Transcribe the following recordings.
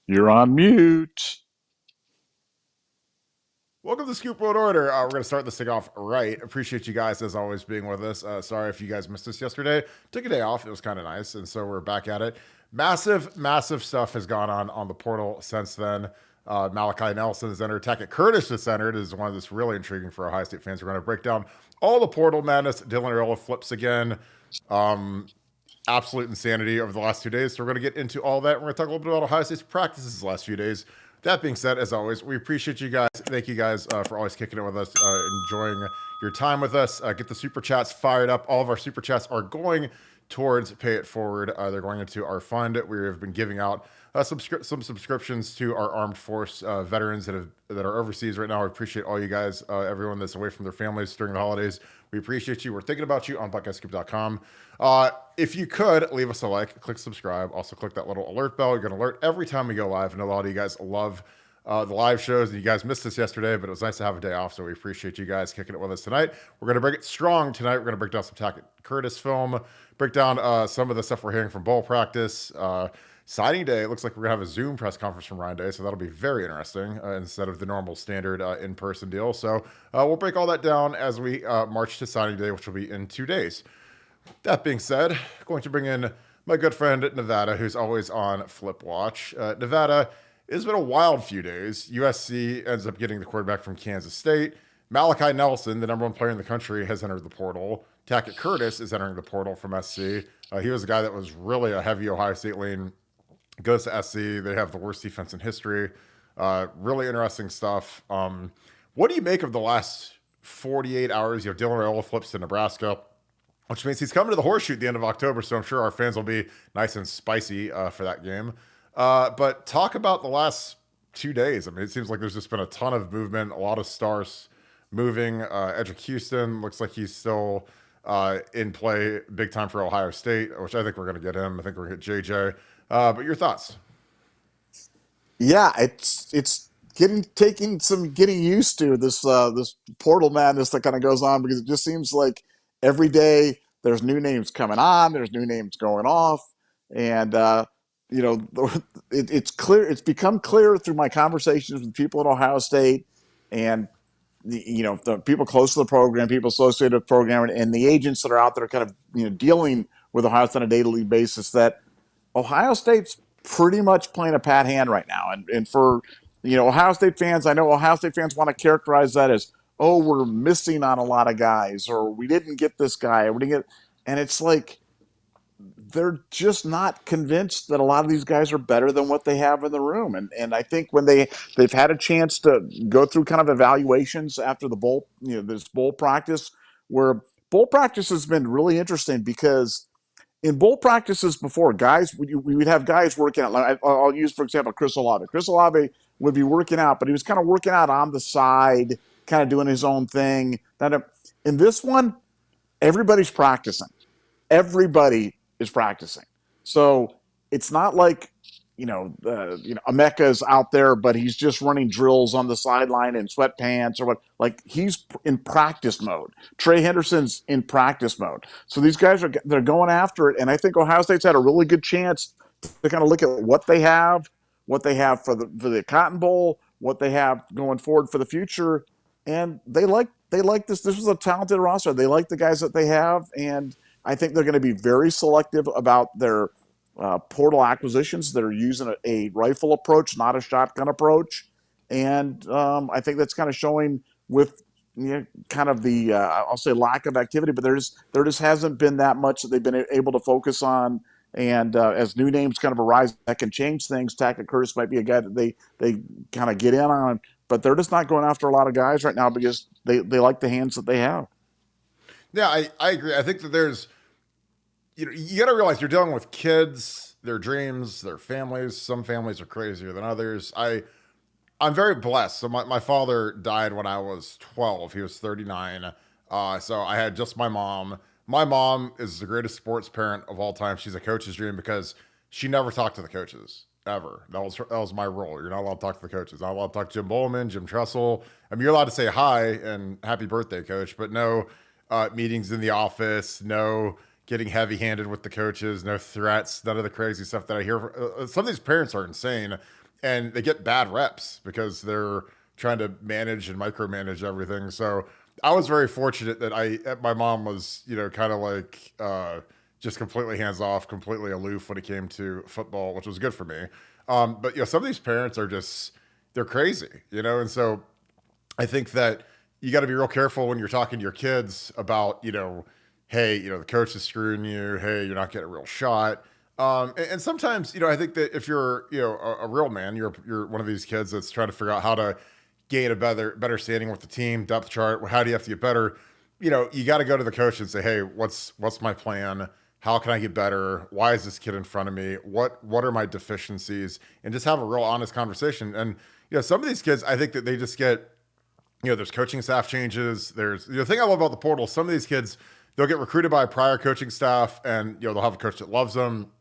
You're on mute. Welcome to Scoop World Order. We're going to start this thing off right. Appreciate you guys, as always, being with us. Sorry if you guys missed us yesterday. Took a day off. It was kind of nice. And so we're back at it. Massive stuff has gone on the portal since then. Malachi Nelson has entered. Tackett Curtis has entered. Is one that's really intriguing for Ohio State fans. We're going to break down all the portal madness. Dylan Raiola flips again. Absolute insanity over the last 2 days. So we're going to get into all that. We're going to talk a little bit about Ohio State's practices the last few days. That being said, as always, we appreciate you guys. Thank you guys for always kicking it with us, enjoying your time with us. Get the super chats fired up. All of our super chats are going towards Pay It Forward. They're going into our fund. We have been giving out some subscriptions to our armed force veterans that are overseas right now. I appreciate all you guys, everyone that's away from their families during the holidays. We appreciate you. We're thinking about you on buckeyescoop.com. If you could, leave us a like, click subscribe. Also, click that little alert bell. You're going to alert every time we go live. I know a lot of you guys love the live shows, and you guys missed us yesterday, but it was nice to have a day off, so we appreciate you guys kicking it with us tonight. We're going to break it strong tonight. We're going to break down some Tackett Curtis film, break down some of the stuff we're hearing from bowl practice. Signing day, it looks like we're going to have a Zoom press conference from Ryan Day, so that'll be very interesting instead of the normal standard in-person deal. So we'll break all that down as we march to signing day, which will be in 2 days. That being said, going to bring in my good friend Nevada, who's always on Flip Watch. Nevada, it's been a wild few days. USC ends up getting the quarterback from Kansas State. Malachi Nelson, the number one player in the country, has entered the portal. Tackett Curtis is entering the portal from SC. He was a guy that was really a heavy Ohio State lean. Goes to SC. They have the worst defense in history. Really interesting stuff. What do you make of the last 48 hours? You know, Dylan Raiola flips to Nebraska, which means he's coming to the Horseshoe at the end of October, so I'm sure our fans will be nice and spicy for that game. But talk about the last 2 days. I mean, it seems like there's just been a ton of movement, a lot of stars moving. Edric Houston looks like he's still in play big time for Ohio State, which I think we're going to get him. I think we're going to get JJ. But your thoughts? Yeah, it's getting used to this portal madness that kind of goes on because it just seems like every day there's new names coming on, there's new names going off, and you know it's clear. It's become clear through my conversations with people at Ohio State and the people close to the program, people associated with the program, and the agents that are out there kind of dealing with Ohio State on a daily basis that Ohio State's pretty much playing a pat hand right now. And for, Ohio State fans, I know Ohio State fans want to characterize that as, oh, we're missing on a lot of guys, or we didn't get this guy, or we didn't get, and it's like, they're just not convinced that a lot of these guys are better than what they have in the room. And I think when they've had a chance to go through kind of evaluations after the bowl, this bowl practice, where bowl practice has been really interesting because in bowl practices before, guys, we would have guys working out. Like I'll use, for example, Chris Olave. Chris Olave would be working out, but he was kind of working out on the side, kind of doing his own thing. In this one, everybody's practicing. Everybody is practicing. So it's not like Emeka's out there, but he's just running drills on the sideline in sweatpants or what. Like he's in practice mode. Trey Henderson's in practice mode. So these guys they're going after it, and I think Ohio State's had a really good chance to kind of look at what they have for the Cotton Bowl, what they have going forward for the future, and they like this. This was a talented roster. They like the guys that they have, and I think they're going to be very selective about their portal acquisitions that are using a rifle approach, not a shotgun approach. And I think that's kind of showing with kind of the, I'll say lack of activity, but there just hasn't been that much that they've been able to focus on. And as new names kind of arise that can change things, Tackett Curtis might be a guy that they kind of get in on, but they're just not going after a lot of guys right now because they like the hands that they have. Yeah, I agree. I think that there's, you got to realize you're dealing with kids, their dreams, their families. Some families are crazier than others. I'm very blessed. So my father died when I was 12. He was 39. So I had just my mom. My mom is the greatest sports parent of all time. She's a coach's dream because she never talked to the coaches ever. That was my role. You're not allowed to talk to the coaches. Not allowed to talk to Jim Bowman, Jim Tressel. I mean, you're allowed to say hi and happy birthday, coach, but no meetings in the office, no getting heavy-handed with the coaches, no threats, none of the crazy stuff that I hear. Some of these parents are insane. and they get bad reps because they're trying to manage and micromanage everything. So I was very fortunate that my mom was, kind of like just completely hands off, completely aloof when it came to football, which was good for me. But some of these parents are just they're crazy, and so I think that you got to be real careful when you're talking to your kids about, hey, the coach is screwing you. Hey, you're not getting a real shot. And sometimes, I think that if you're, a real man, you're one of these kids that's trying to figure out how to gain a better standing with the team, depth chart. How do you have to get better? You got to go to the coach and say, hey, what's my plan? How can I get better? Why is this kid in front of me? What are my deficiencies? And just have a real honest conversation. And some of these kids, I think that they just get, there's coaching staff changes. There's the thing I love about the portal. Some of these kids, they'll get recruited by a prior coaching staff, and they'll have a coach that loves them.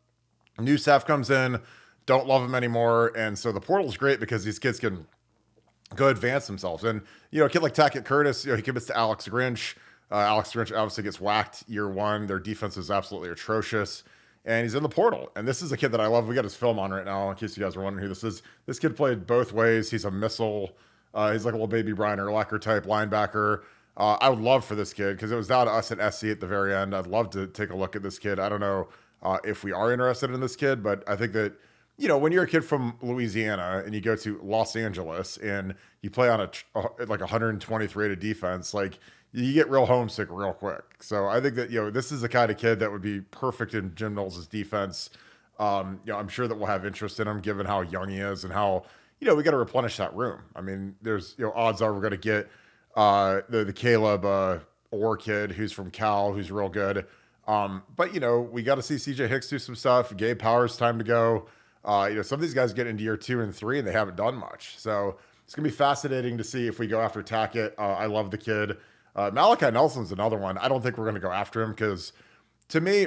New staff comes in, don't love them anymore, and so the portal is great because these kids can go advance themselves. And a kid like Tackett Curtis, he commits to Alex Grinch. Alex Grinch obviously gets whacked year one. Their defense is absolutely atrocious, and he's in the portal. And this is a kid that I love. We got his film on right now, in case you guys are wondering who this is. This kid played both ways. He's a missile. He's like a little baby Brian Urlacher type linebacker. I would love for this kid, because it was down to us at SC at the very end. I'd love to take a look at this kid. I don't know if we are interested in this kid, but I think that, when you're a kid from Louisiana and you go to Los Angeles and you play on like 120th rated defense, like you get real homesick real quick. So I think that, this is the kind of kid that would be perfect in Jim Knowles' defense. I'm sure that we'll have interest in him given how young he is and how, we got to replenish that room. I mean, there's, odds are we're going to get the Caleb Orr kid who's from Cal, who's real good. But we got to see CJ Hicks do some stuff. Gabe Powers, time to go. Some of these guys get into year 2 and 3 and they haven't done much. So it's gonna be fascinating to see if we go after Tackett. I love the kid. Malachi Nelson's another one. I don't think we're gonna go after him, because to me,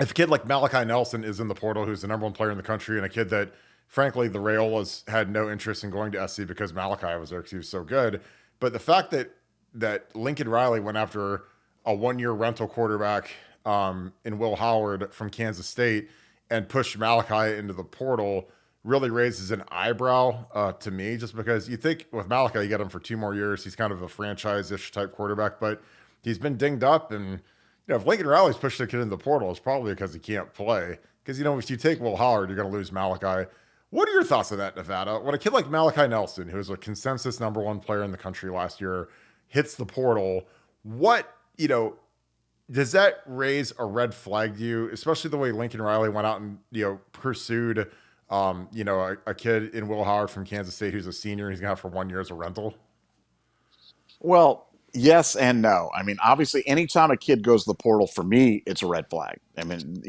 if a kid like Malachi Nelson is in the portal, who's the number 1 player in the country, and a kid that, frankly, the Raiolas had no interest in going to SC because Malachi was there because he was so good. But the fact that Lincoln Riley went after a 1-year rental quarterback in Will Howard from Kansas State and pushed Malachi into the portal really raises an eyebrow to me, just because you think with Malachi, you get him for 2 more years. He's kind of a franchise-ish type quarterback, but he's been dinged up. And, if Lincoln Riley's pushed the kid into the portal, it's probably because he can't play. Because, if you take Will Howard, you're going to lose Malachi. What are your thoughts on that, Nevada? When a kid like Malachi Nelson, who was a consensus number 1 player in the country last year, hits the portal, what, does that raise a red flag to you, especially the way Lincoln Riley went out and, pursued, a kid in Will Howard from Kansas State who's a senior, he's going to have for 1 year as a rental? Well, yes and no. I mean, obviously, anytime a kid goes to the portal, for me, it's a red flag. I mean,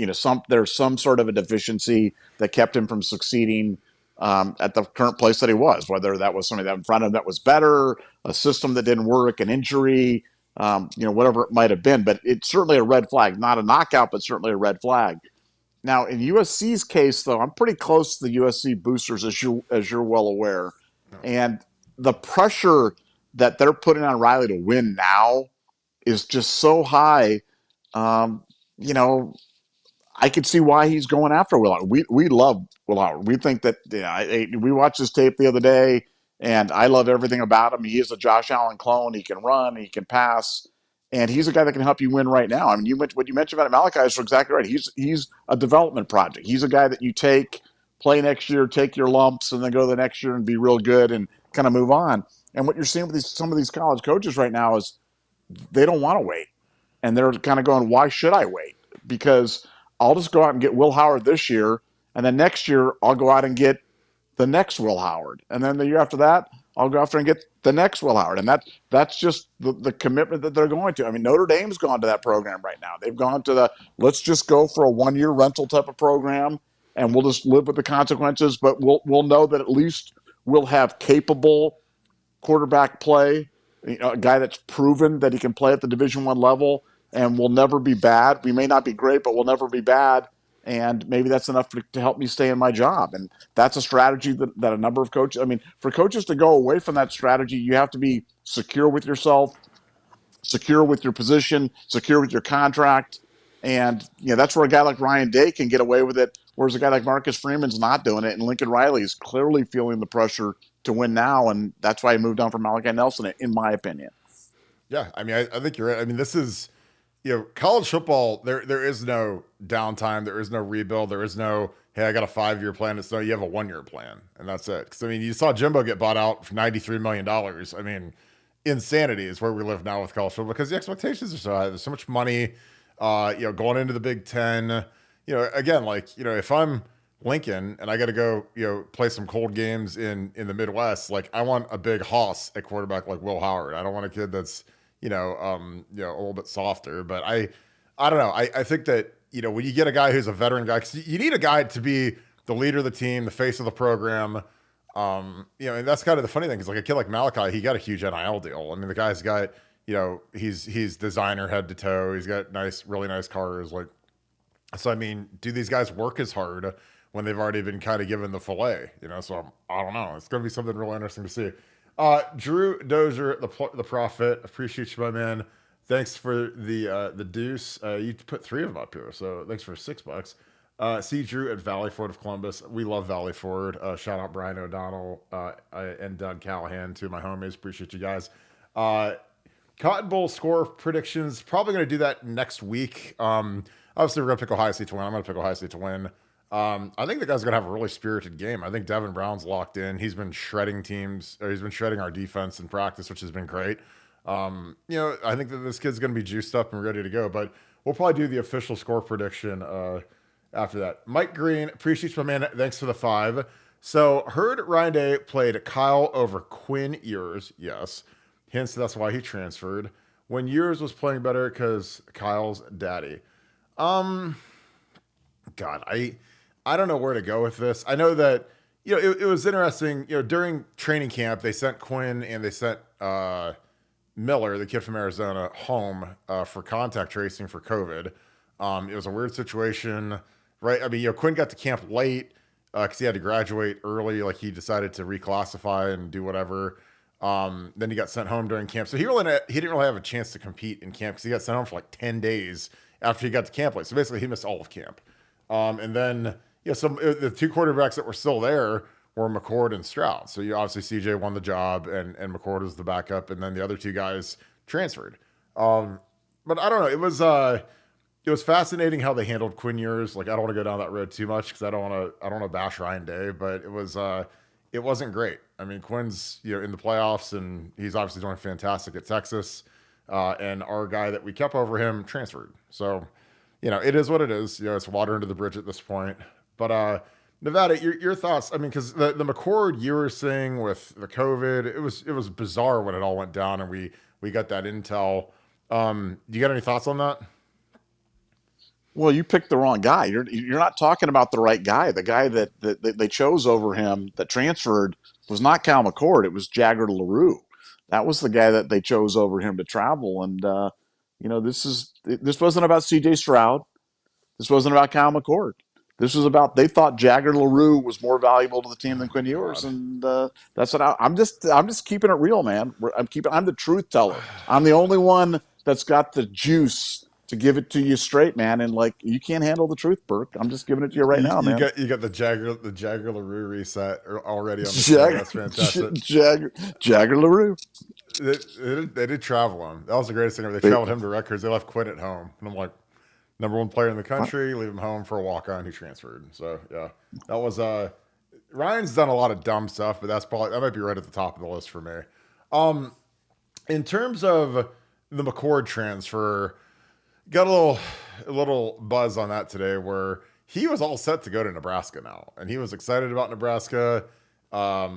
there's some sort of a deficiency that kept him from succeeding at the current place that he was, whether that was something that in front of him that was better, a system that didn't work, an injury, whatever it might have been. But it's certainly a red flag, not a knockout, but certainly a red flag. Now, in USC's case, though, I'm pretty close to the USC boosters, as you're well aware, and the pressure that they're putting on Riley to win now is just so high. You know, I could see why he's going after Will Howard. We love Will Howard. We think that we watched his tape the other day, and I love everything about him. He is a Josh Allen clone. He can run, he can pass, and he's a guy that can help you win right now. I mean, what you mentioned about Malachi is exactly right. He's a development project. He's a guy that you take, play next year, take your lumps, and then go the next year and be real good and kind of move on. And what you're seeing with some of these college coaches right now is they don't want to wait. And they're kind of going, why should I wait? Because I'll just go out and get Will Howard this year, and then next year I'll go out and get the next Will Howard. And then the year after that, I'll go after and get the next Will Howard. And that's just the commitment that they're going to. I mean, Notre Dame's gone to that program right now. They've gone to let's just go for a 1-year rental type of program, and we'll just live with the consequences, but we'll know that at least we'll have capable quarterback play, a guy that's proven that he can play at the Division I level and will never be bad. We may not be great, but we'll never be bad. And maybe that's enough to help me stay in my job. And that's a strategy that a number of coaches, I mean, for coaches to go away from that strategy, you have to be secure with yourself, secure with your position, secure with your contract. And, that's where a guy like Ryan Day can get away with it whereas a guy like Marcus Freeman's not doing it, and Lincoln Riley is clearly feeling the pressure to win now, and that's why he moved on from Malachi Nelson, in my opinion. Yeah, I mean, I think you're right. I mean, this is, college football. There is no downtime. There is no rebuild. There is no, hey, I got a 5-year plan. It's no, you have a 1-year plan, and that's it. Because I mean, you saw Jimbo get bought out for $93 million. I mean, insanity is where we live now with college football because the expectations are so high. There's so much money, going into the Big Ten. Again, like, if I'm Lincoln and I got to go, play some cold games in the Midwest, like I want a big hoss at quarterback like Will Howard. I don't want a kid that's, a little bit softer. But I don't know. I think that, when you get a guy who's a veteran guy, because you need a guy to be the leader of the team, the face of the program. And that's kind of the funny thing is like a kid like Malachi, he got a huge NIL deal. I mean, the guy's got, he's designer head to toe. He's got really nice cars. Like, so I mean, do these guys work as hard when they've already been kind of given the fillet? So I don't know. It's going to be something really interesting to see. Drew Dozier, the Prophet, appreciate you, my man. Thanks for the deuce. You put 3 of them up here, so thanks for $6. See Drew at Valley Ford of Columbus. We love Valley Ford. Shout out Brian O'Donnell and Doug Callahan, two of my homies. Appreciate you guys. Cotton Bowl score predictions. Probably going to do that next week. Obviously, we're going to pick Ohio State to win. I'm going to pick Ohio State to win. I think the guy's going to have a really spirited game. I think Devin Brown's locked in. He's been shredding teams, or he's been shredding our defense in practice, which has been great. I think that this kid's going to be juiced up and ready to go. But we'll probably do the official score prediction after that. Mike Green, appreciate you, my man. Thanks for the 5. So, heard Ryan Day played Kyle over Quinn Ewers. Yes. Hence, that's why he transferred. When Ewers was playing better because Kyle's daddy. God, I don't know where to go with this. I know that, it was interesting, during training camp, they sent Quinn and they sent Miller, the kid from Arizona, home for contact tracing for COVID. It was a weird situation, right? I mean, Quinn got to camp late because he had to graduate early. Like he decided to reclassify and do whatever. Then he got sent home during camp. So he didn't really have a chance to compete in camp because he got sent home for like 10 days after he got to camp late. So basically he missed all of camp. And then, the 2 quarterbacks that were still there were McCord and Stroud. So you obviously CJ won the job and McCord was the backup. And then the other 2 guys transferred. But I don't know. It was fascinating how they handled Quinn Ewers. Like, I don't want to go down that road too much because I don't want to bash Ryan Day, but it wasn't great. I mean, Quinn's, in the playoffs and he's obviously doing fantastic at Texas. And our guy that we kept over him transferred. So, it is what it is. It's water under the bridge at this point. But Nevada, your thoughts? I mean, because the McCord Ewers thing with the COVID, it was bizarre when it all went down, and we got that intel. Do you got any thoughts on that? Well, you picked the wrong guy. You're not talking about the right guy. The guy that they chose over him that transferred was not Cal McCord. It was Jagger LaRue. That was the guy that they chose over him to travel. And this wasn't about C.J. Stroud. This wasn't about Cal McCord. This was about they thought Jagger LaRue was more valuable to the team than Quinn Ewers, and that's what I'm just keeping it real, man. I'm the truth teller. I'm the only one that's got the juice to give it to you straight, man. And like, you can't handle the truth, Burke. I'm just giving it to you right now, man. You got the Jagger LaRue reset already on the show. That's fantastic. Jagger LaRue. They did travel him. That was the greatest thing ever. They traveled him to Rutgers. They left Quinn at home, and I'm like, #1 player in the country, leave him home for a walk-on who transferred. So yeah, that was Ryan's done a lot of dumb stuff, but that might be right at the top of the list for me. In terms of the McCord transfer, got a little buzz on that today where he was all set to go to Nebraska now, and he was excited about Nebraska. I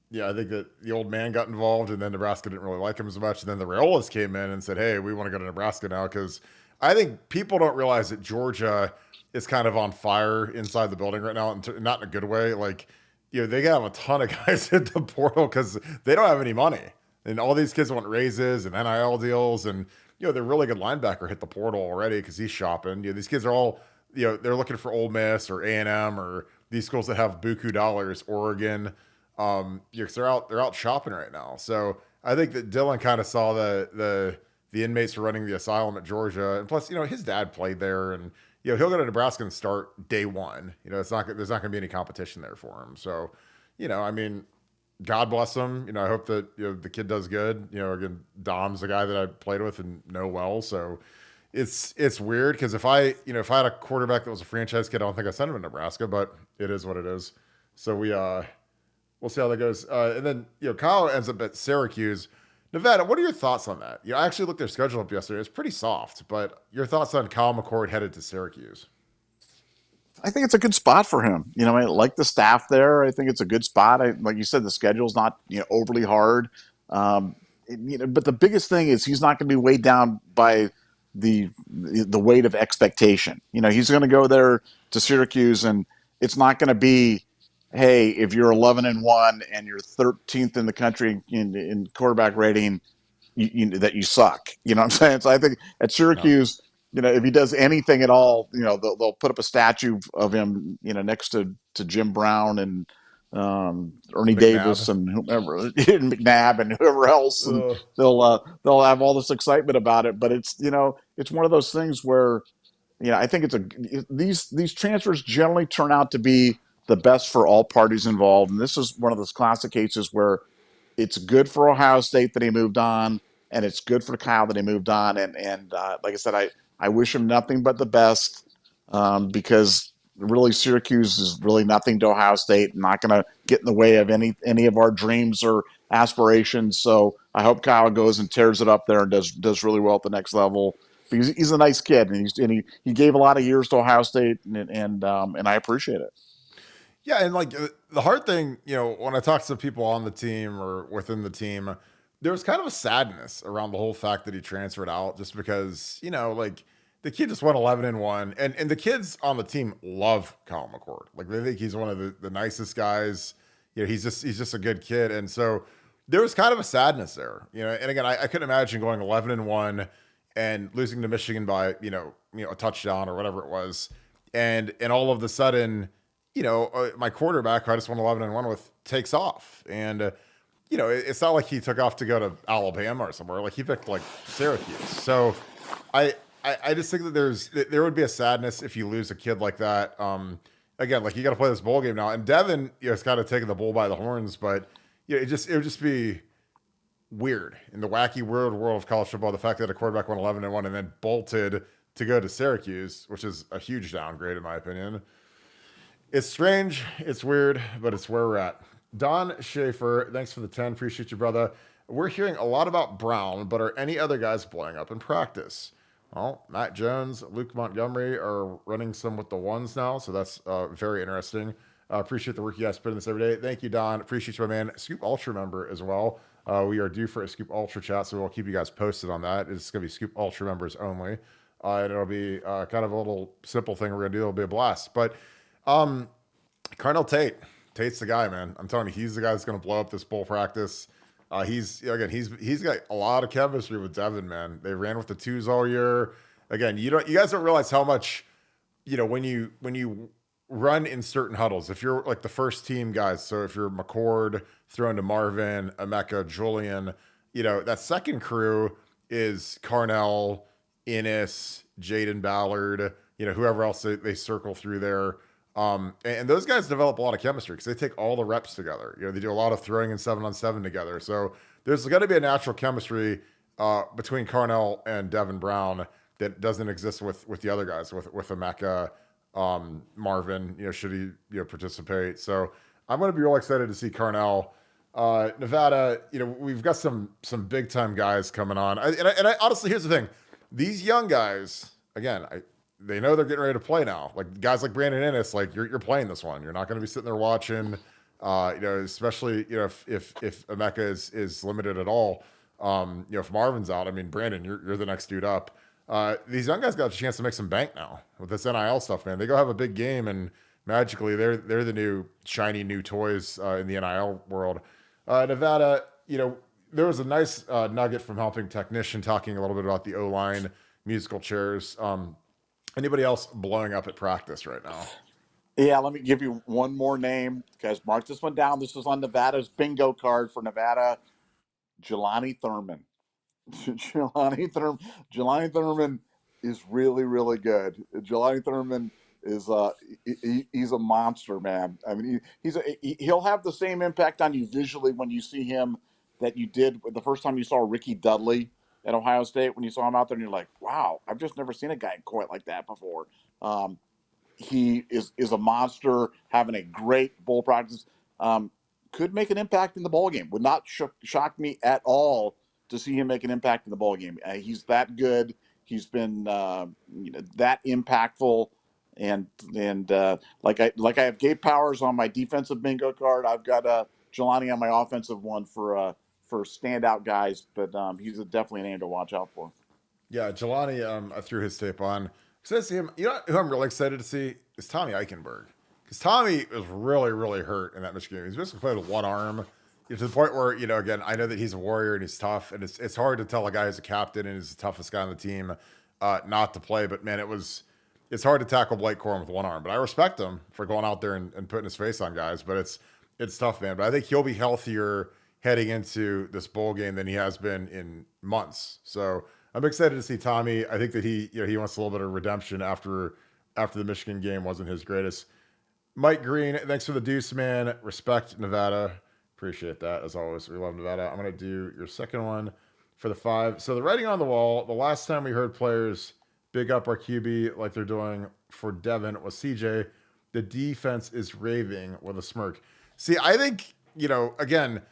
think that the old man got involved, and then Nebraska didn't really like him as much. And then the Raiolas came in and said, "Hey, we want to go to Nebraska now," because I think people don't realize that Georgia is kind of on fire inside the building right now, and not in a good way. Like, they have a ton of guys hit the portal because they don't have any money. And all these kids want raises and NIL deals. And, their really good linebacker hit the portal already because he's shopping. These kids are all, they're looking for Ole Miss or A&M or these schools that have buku dollars, Oregon. Because they're out shopping right now. So I think that Dylan kind of saw the inmates were running the asylum at Georgia. And plus, his dad played there and, he'll go to Nebraska and start day one. It's not there's not going to be any competition there for him. So, I mean, God bless him. I hope that the kid does good. Again, Dom's a guy that I played with and know well, so it's weird because if I had a quarterback that was a franchise kid, I don't think I sent him to Nebraska, but it is what it is. So we'll see how that goes. And then Kyle ends up at Syracuse. Nevada, what are your thoughts on that? I actually looked their schedule up yesterday. It's pretty soft, but your thoughts on Kyle McCord headed to Syracuse? I think it's a good spot for him. I like the staff there. I think it's a good spot. Like you said, the schedule's not overly hard. But the biggest thing is he's not going to be weighed down by the weight of expectation. He's going to go there to Syracuse, and it's not going to be, hey, if you're 11-1 and you're 13th in the country in quarterback rating, that you suck. You know what I'm saying? So I think at No, Syracuse, if he does anything at all, they'll put up a statue of him, next to Jim Brown and Ernie Davis McNabb. and whoever, and McNabb and whoever else, and Ugh. they'll have all this excitement about it. But it's one of those things where I think these transfers generally turn out to be the best for all parties involved, and this is one of those classic cases where it's good for Ohio State that he moved on, and it's good for Kyle that he moved on. And like I said, I wish him nothing but the best, because really Syracuse is really nothing to Ohio State, not going to get in the way of any of our dreams or aspirations. So I hope Kyle goes and tears it up there and does really well at the next level, because he's a nice kid, and he gave a lot of years to Ohio State, and I appreciate it. Yeah, and like the hard thing, when I talk to people on the team or within the team, there was kind of a sadness around the whole fact that he transferred out, just because like the kid just went 11-1, and the kids on the team love Kyle McCord. Like they think he's one of the nicest guys. He's just a good kid, and so there was kind of a sadness there. And again, I couldn't imagine going 11-1 and losing to Michigan by a touchdown or whatever it was, and all of the sudden my quarterback, who I just won 11-1 with, takes off. And, it's not like he took off to go to Alabama or somewhere. Like he picked like Syracuse. So I just think that there would be a sadness if you lose a kid like that. Again, like you got to play this bowl game now. And Devin, has kind of taken the bull by the horns, but it would just be weird in the wacky world of college football. The fact that a quarterback went 11-1 and then bolted to go to Syracuse, which is a huge downgrade in my opinion. It's strange, it's weird, but it's where we're at. Don Schaefer, thanks for the 10. Appreciate you, brother. We're hearing a lot about Brown, but are any other guys blowing up in practice? Well, Matt Jones, Luke Montgomery are running some with the ones now, so that's very interesting. Appreciate the work you guys put in this every day. Thank you, Don. Appreciate you, my man. Scoop Ultra member as well. We are due for a Scoop Ultra chat, so we'll keep you guys posted on that. It's going to be Scoop Ultra members only. And it'll be kind of a little simple thing we're going to do. It'll be a blast. But Carnell Tate's the guy, man. I'm telling you, he's the guy that's going to blow up this bowl practice. He's got a lot of chemistry with Devin, man. They ran with the twos all year. Again, you guys don't realize how much, when you run in certain huddles, if you're like the first team guys, so if you're McCord thrown to Marvin, Emeka, Julian, that second crew is Carnell, Innis, Jaden Ballard, whoever else they circle through there. And those guys develop a lot of chemistry because they take all the reps together. They do a lot of throwing and 7-on-7 together. So there's got to be a natural chemistry between Carnell and Devin Brown that doesn't exist with the other guys, with Emeka, Marvin, should he participate. So I'm going to be real excited to see Carnell. Nevada, we've got some big time guys coming on. I honestly, here's the thing. These young guys, again, they know they're getting ready to play now. Like guys like Brandon Innis, like you're playing this one. You're not going to be sitting there watching. Especially if Emeka is limited at all. If Marvin's out, I mean Brandon, you're the next dude up. These young guys got a chance to make some bank now with this NIL stuff, man. They go have a big game and magically they're the new shiny new toys in the NIL world. Nevada, there was a nice nugget from Helping Technician talking a little bit about the O-line musical chairs. Anybody else blowing up at practice right now? Yeah, let me give you one more name, guys. Mark this one down. This was on Nevada's bingo card for Nevada. Jelani Thurman. Jelani Thurman is really, really good. Jelani Thurman is he's a monster, man. I mean, he'll have the same impact on you visually when you see him that you did the first time you saw Ricky Dudley at Ohio State. When you saw him out there, and you're like, wow, I've just never seen a guy quite like that before. Um, he is a monster, having a great bowl practice. Um, could make an impact in the bowl game. Would not shock me at all to see him make an impact in the bowl game. He's that good. He's been that impactful, and like I have Gabe Powers on my defensive bingo card. I've got Jelani on my offensive one for standout guys. But he's definitely a name to watch out for. Yeah, Jelani, I threw his tape on. Excited to see him. You know who I'm really excited to see is Tommy Eichenberg. Because Tommy was really, really hurt in that Michigan game. He's basically played with one arm. To the point where, again, I know that he's a warrior and he's tough. And it's hard to tell a guy who's a captain and is the toughest guy on the team not to play. But, man, it's hard to tackle Blake Corum with one arm. But I respect him for going out there and putting his face on guys. But it's tough, man. But I think he'll be healthier heading into this bowl game than he has been in months. So I'm excited to see Tommy. I think that he wants a little bit of redemption after the Michigan game wasn't his greatest. Mike Green, thanks for the deuce, man. Respect Nevada. Appreciate that, as always. We love Nevada. I'm going to do your second one for the 5. So the writing on the wall, the last time we heard players big up our QB like they're doing for Devin was CJ. The defense is raving with a smirk. See, I think, again,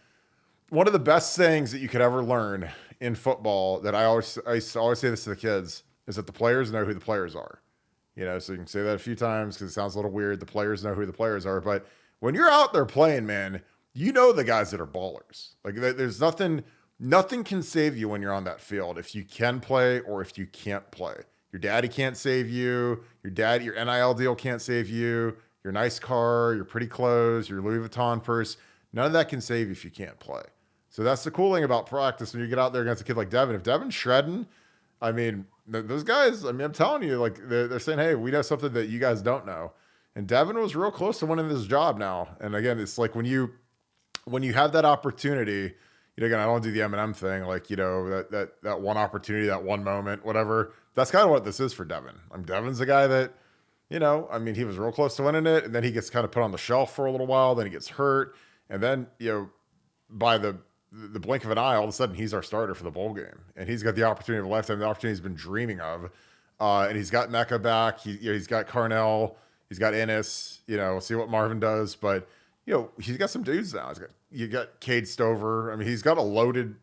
one of the best things that you could ever learn in football that I used to always say this to the kids is that the players know who the players are. So you can say that a few times because it sounds a little weird. The players know who the players are. But when you're out there playing, man, you know the guys that are ballers. Like there's nothing can save you when you're on that field if you can play or if you can't play. Your daddy can't save you. Your NIL deal can't save you. Your nice car, your pretty clothes, your Louis Vuitton purse, none of that can save you if you can't play. So that's the cool thing about practice when you get out there against a kid like Devin. If Devin's shredding, I mean, those guys, I'm telling you, like they're saying, hey, we know something that you guys don't know. And Devin was real close to winning this job now. And again, it's like when you have that opportunity, again, I don't do the M&M thing, like, that one opportunity, that one moment, whatever. That's kind of what this is for Devin. Devin's a guy that, he was real close to winning it. And then he gets kind of put on the shelf for a little while. Then he gets hurt. And then, by the blink of an eye, all of a sudden he's our starter for the bowl game, and he's got the opportunity of a lifetime, the opportunity he's been dreaming of. And he's got Mecca back. He's got Carnell. He's got Ennis. We'll see what Marvin does, but he's got some dudes now. You got Cade Stover. He's got a loaded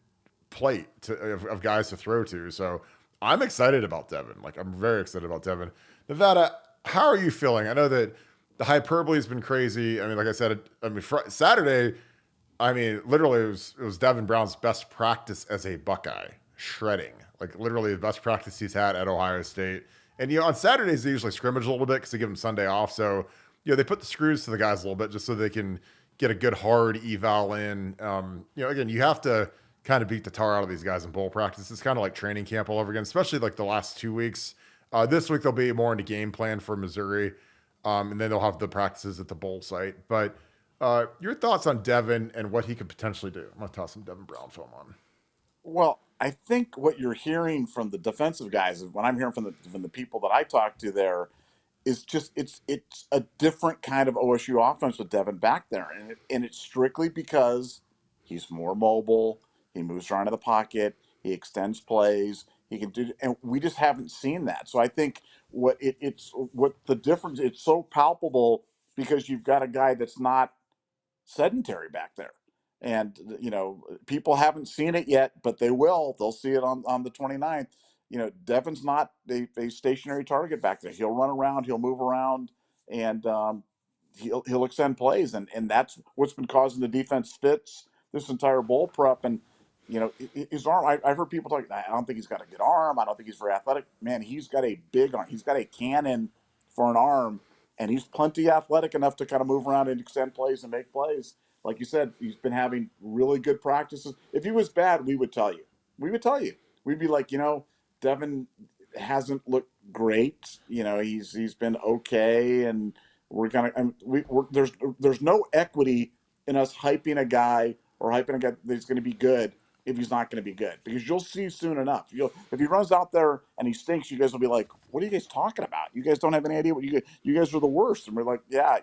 plate of guys to throw to. So I'm excited about Devin. Like I'm very excited about Devin. Nevada, how are you feeling? I know that the hyperbole has been crazy. Like I said, Saturday. Literally, it was Devin Brown's best practice as a Buckeye, shredding. Like, literally the best practice he's had at Ohio State. And, on Saturdays, they usually scrimmage a little bit because they give them Sunday off. So, they put the screws to the guys a little bit just so they can get a good hard eval in. Again, you have to kind of beat the tar out of these guys in bowl practice. It's kind of like training camp all over again, especially like the last 2 weeks. This week, they'll be more into game plan for Missouri. And then they'll have the practices at the bowl site. But your thoughts on Devin and what he could potentially do? I'm going to toss some Devin Brown film on. Well, I think what you're hearing from the defensive guys is what I'm hearing from the people that I talk to there is just it's a different kind of OSU offense with Devin back there, and it's strictly because he's more mobile. He moves around in the pocket. He extends plays. He can do, and we just haven't seen that. So I think what the difference. It's so palpable because you've got a guy that's not sedentary back there. And, people haven't seen it yet, but they will. They'll see it on the 29th. Devin's not a stationary target back there. He'll run around, he'll move around, and he'll extend plays. And that's what's been causing the defense fits this entire bowl prep. And, his arm, I've heard people talk, I don't think he's got a good arm. I don't think he's very athletic. Man, he's got a big arm. He's got a cannon for an arm. And he's plenty athletic enough to kind of move around and extend plays and make plays. Like you said, he's been having really good practices. If he was bad, we would tell you. We would tell you. We'd be like, Devin hasn't looked great. He's been okay, and there's no equity in us hyping a guy or hyping a guy that's going to be good if he's not going to be good, because you'll see soon enough. If he runs out there and he stinks, you guys will be like, "What are you guys talking about? You guys don't have any idea what you guys are the worst." And we're like, "Yeah,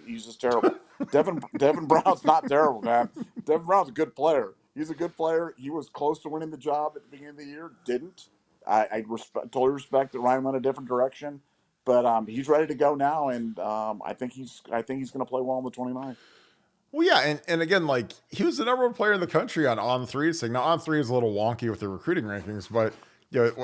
he's just terrible." Devin Brown's not terrible, man. Devin Brown's a good player. He's a good player. He was close to winning the job at the beginning of the year, didn't. I totally respect that Ryan went a different direction, but he's ready to go now, and I think he's going to play well on the 29th. Well, yeah, and again, like he was the number one player in the country on three. So now on three is a little wonky with the recruiting rankings, but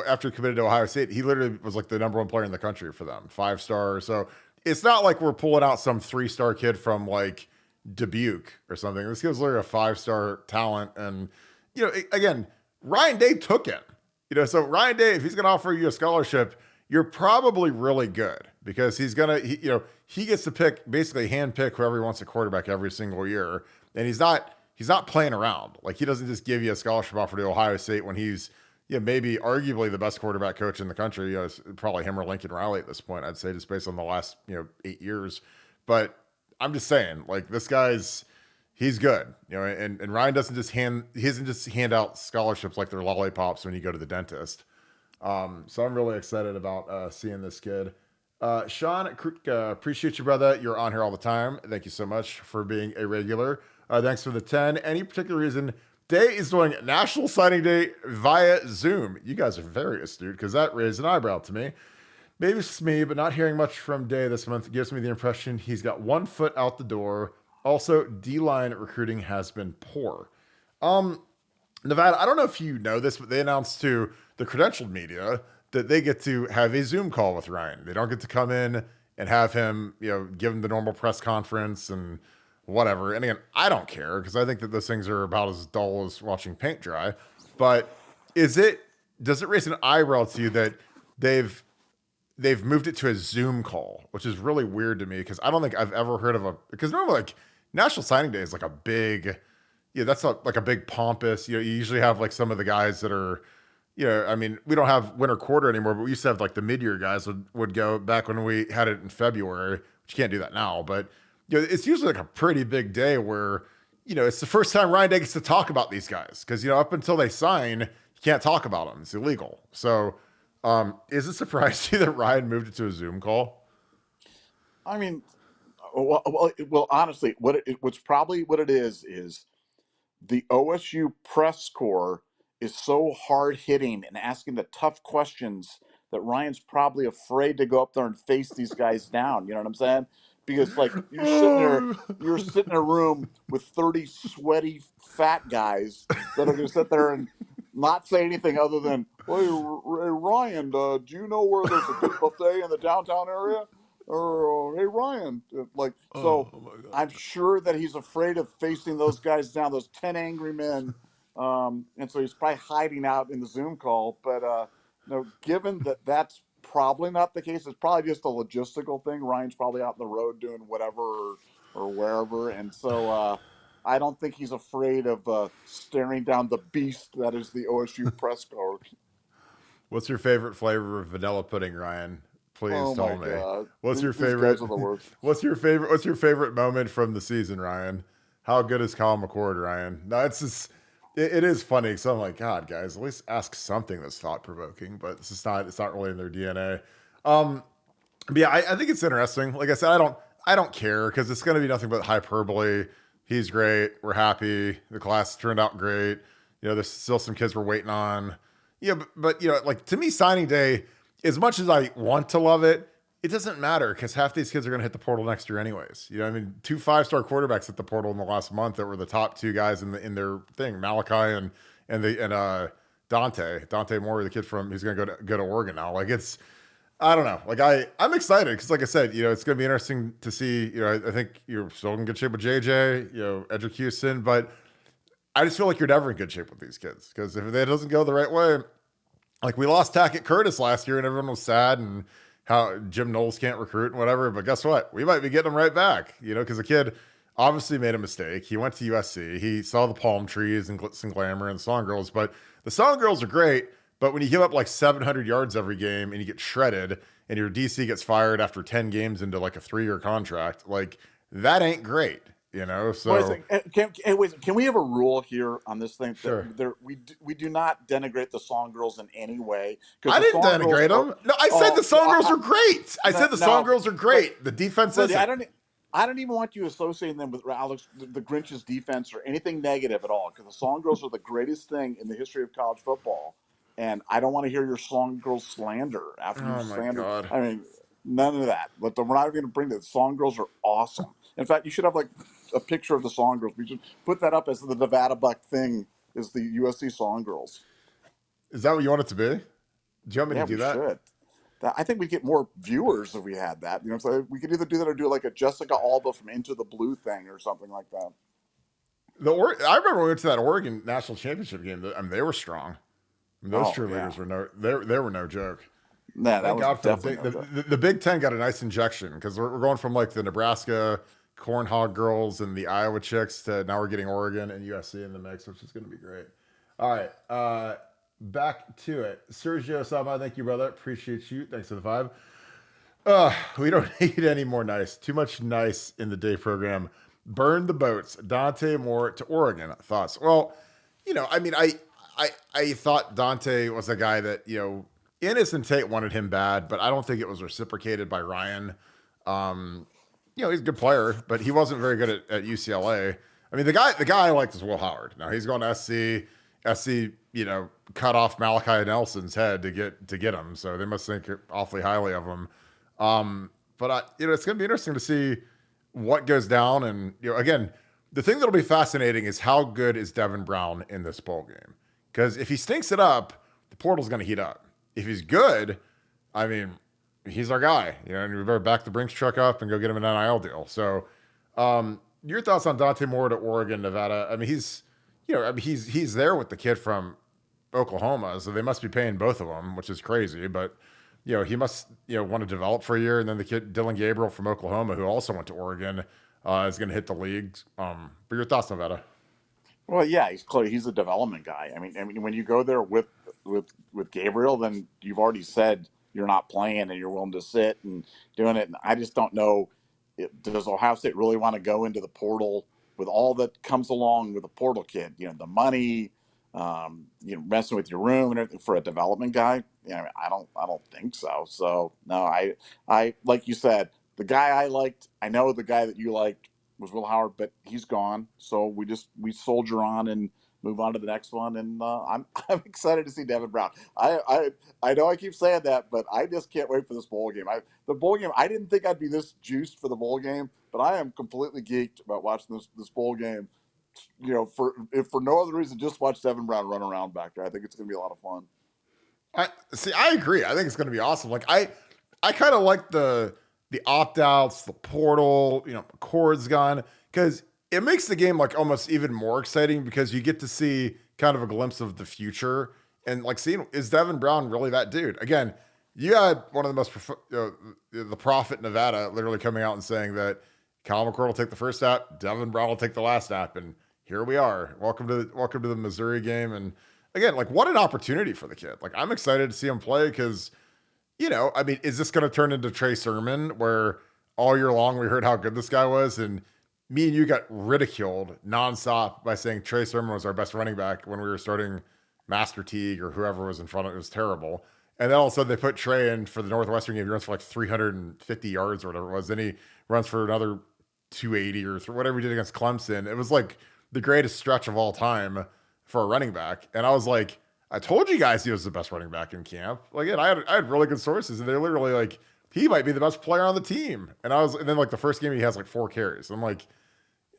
after he committed to Ohio State, he literally was like the number one player in the country for them, 5-star. So it's not like we're pulling out some 3-star kid from like Dubuque or something. This kid's literally a 5-star talent, and again, Ryan Day took him. So Ryan Day, if he's going to offer you a scholarship, you're probably really good because he gets to basically hand pick whoever he wants a quarterback every single year. And he's not playing around. Like he doesn't just give you a scholarship offer to Ohio State when he's maybe arguably the best quarterback coach in the country. It's probably him or Lincoln Riley at this point, I'd say, just based on the last 8 years. But I'm just saying, like this he's good, and Ryan doesn't just hand out scholarships like they're lollipops when you go to the dentist. So I'm really excited about seeing this kid. Sean, appreciate you, brother. You're on here all the time. Thank you so much for being a regular. Thanks for the 10. Any particular reason Day is doing National Signing Day via Zoom? You guys are very astute because that raised an eyebrow to me. Maybe it's me, but not hearing much from Day this month gives me the impression he's got 1 foot out the door. Also, D-line recruiting has been poor. Nevada, I don't know if you know this, but they announced to the credentialed media that they get to have a Zoom call with Ryan. They don't get to come in and have him, give him the normal press conference and whatever. And again, I don't care because I think that those things are about as dull as watching paint dry. But does it raise an eyebrow to you that they've moved it to a Zoom call, which is really weird to me because I don't think I've ever heard of because normally like National Signing Day is like a big, that's like a big pompous, you usually have like some of the guys that are, I mean, we don't have winter quarter anymore, but we used to have like the mid-year guys would go back when we had it in February, which you can't do that now. But, it's usually like a pretty big day where, it's the first time Ryan Day gets to talk about these guys because, up until they sign, you can't talk about them. It's illegal. So is it surprising to you that Ryan moved it to a Zoom call? I mean, well honestly, what's probably what it is the OSU press corps is so hard hitting and asking the tough questions that Ryan's probably afraid to go up there and face these guys down. You know what I'm saying? Because like you're sitting in a room with 30 sweaty fat guys that are going to sit there and not say anything other than, "Hey, Ryan, do you know where there's a good buffet in the downtown area?" Or, "Hey, Ryan," I'm sure that he's afraid of facing those guys down, those 10 angry men. And so he's probably hiding out in the Zoom call. But given that that's probably not the case, it's probably just a logistical thing. Ryan's probably out on the road doing whatever or wherever. And so I don't think he's afraid of staring down the beast that is the OSU press corps. What's your favorite flavor of vanilla pudding, Ryan? Please tell me. God. What's your These favorite? guys are the worst. What's your favorite moment from the season, Ryan? How good is Kyle McCord, Ryan? No, it's just it is funny. So I'm like, God, guys, at least ask something that's thought provoking. But it's not really in their DNA. But yeah, I think it's interesting. Like I said, I don't care because it's going to be nothing but hyperbole. He's great. We're happy. The class turned out great. There's still some kids we're waiting on. Yeah, but like to me, signing day, as much as I want to love it, it doesn't matter because half these kids are going to hit the portal next year anyways. I mean, 2 5-star quarterbacks hit the portal in the last month that were the top 2 guys in their thing, Malachi and Dante Moore, the kid he's going to go to Oregon now. Like I don't know. Like I'm excited because like I said, it's going to be interesting to see. I think you're still in good shape with JJ, Edric Houston, but I just feel like you're never in good shape with these kids because if it doesn't go the right way, like we lost Tackett Curtis last year and everyone was sad and how Jim Knowles can't recruit and whatever. But guess what? We might be getting him right back, because the kid obviously made a mistake. He went to USC. He saw the palm trees and glitz and glamour and song girls, but the song girls are great. But when you give up like 700 yards every game and you get shredded and your DC gets fired after 10 games into like a 3-year contract, like that ain't great. you know. Wait a So second. Can we have a rule here on this thing that sure. we do not denigrate the Song Girls in any way because I the didn't Song Girls denigrate are them. No, I said the Song Girls are great. I no, said the Song no, Girls are but great. The defense but isn't. I don't even want you associating them with Alex the Grinch's defense or anything negative at all because the Song Girls are the greatest thing in the history of college football, and I don't want to hear your Song Girls slander after you've Oh my slandered. god. I mean, none of that. But we're not going to bring the Song Girls are awesome. In fact, you should have like a picture of the Song Girls. We should put that up as the Nevada Buck thing. Is the USC Song Girls? Is that what you want it to be? Do you want me to Yeah, do we that? should. I think we'd get more viewers if we had that. You know, so we could either do that or do like a Jessica Alba from Into the Blue thing or something like that. I remember when we went to that Oregon national championship game. I mean, they were strong. I mean, those Oh yeah, cheerleaders were they were no joke. nah, that Thank was God for definitely no joke. the Big Ten got a nice injection because we're going from like the Nebraska Corn Hog girls and the Iowa chicks to now we're getting Oregon and USC in the mix, which is going to be great. All right, back to it. Sergio Sama, thank you, brother. Appreciate you. Thanks for the vibe. We don't need any more nice. Too much nice in the day program. Burn the boats. Dante Moore to Oregon. Thoughts? Well, I mean, I thought Dante was a guy that Ennis and Tate wanted him bad, but I don't think it was reciprocated by Ryan. He's a good player, but he wasn't very good at UCLA. I mean, the guy I liked is Will Howard. Now he's going to SC. SC, cut off Malachi Nelson's head to get him, so they must think awfully highly of him. But it's going to be interesting to see what goes down. And again, the thing that'll be fascinating is how good is Devin Brown in this bowl game? Because if he stinks it up, the portal's going to heat up. If he's good, I mean, he's our guy. And we better back the Brinks truck up and go get him an NIL deal. So, your thoughts on Dante Moore to Oregon, Nevada? I mean, he's there with the kid from Oklahoma, so they must be paying both of them, which is crazy. But he must want to develop for a year, and then the kid Dylan Gabriel from Oklahoma, who also went to Oregon, is going to hit the league. But your thoughts, Nevada? Well, yeah, he's clear. He's a development guy. I mean, when you go there with Gabriel, then you've already said you're not playing and you're willing to sit and doing it. And I just don't know. Does Ohio State really want to go into the portal with all that comes along with a portal kid? The money, messing with your room and everything for a development guy. I don't think so. So no, I like you said, the guy I liked. I know the guy that you liked was Will Howard, but he's gone. So we soldier on and move on to the next one. And I'm excited to see Devin Brown. I know I keep saying that, but I just can't wait for this bowl game. The bowl game. I didn't think I'd be this juiced for the bowl game, but I am completely geeked about watching this bowl game. For no other reason, just watch Devin Brown run around back there. I think it's going to be a lot of fun. I agree. I think it's going to be awesome. Like I kind of like the opt outs, the portal. McCord's gone because it makes the game like almost even more exciting because you get to see kind of a glimpse of the future and like seeing is Devin Brown really that dude? Again, you had one of the most the prophet Nevada literally coming out and saying that Kyle McCord will take the first snap, Devin Brown will take the last snap, and here we are. Welcome to the Missouri game. And again, like what an opportunity for the kid. Like I'm excited to see him play because, I mean, is this going to turn into Trey Sermon where all year long we heard how good this guy was and me and you got ridiculed nonstop by saying Trey Sermon was our best running back when we were starting Master Teague or whoever was in front of it. It was terrible. And then all of a sudden they put Trey in for the Northwestern game. He runs for like 350 yards or whatever it was. Then he runs for another 280 or whatever he did against Clemson. It was like the greatest stretch of all time for a running back. And I was like, I told you guys he was the best running back in camp. Like, and I had really good sources, and they're literally like, he might be the best player on the team. And then like the first game he has like 4 carries. I'm like,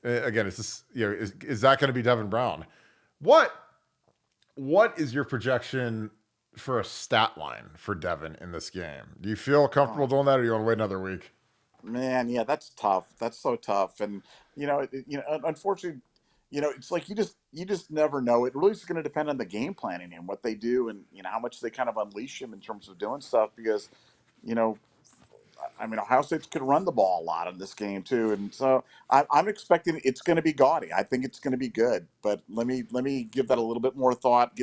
again, it's just is that going to be Devin Brown? What is your projection for a stat line for Devin in this game? Do you feel comfortable doing that, or do you want to wait another week? Man, yeah, that's tough. That's so tough. And unfortunately, it's like you just never know. It really is going to depend on the game planning and what they do, and how much they kind of unleash him in terms of doing stuff. Because, you know, I mean, Ohio State could run the ball a lot in this game too, and so I'm expecting it's going to be gaudy. I think it's going to be good. But let me give that a little bit more thought,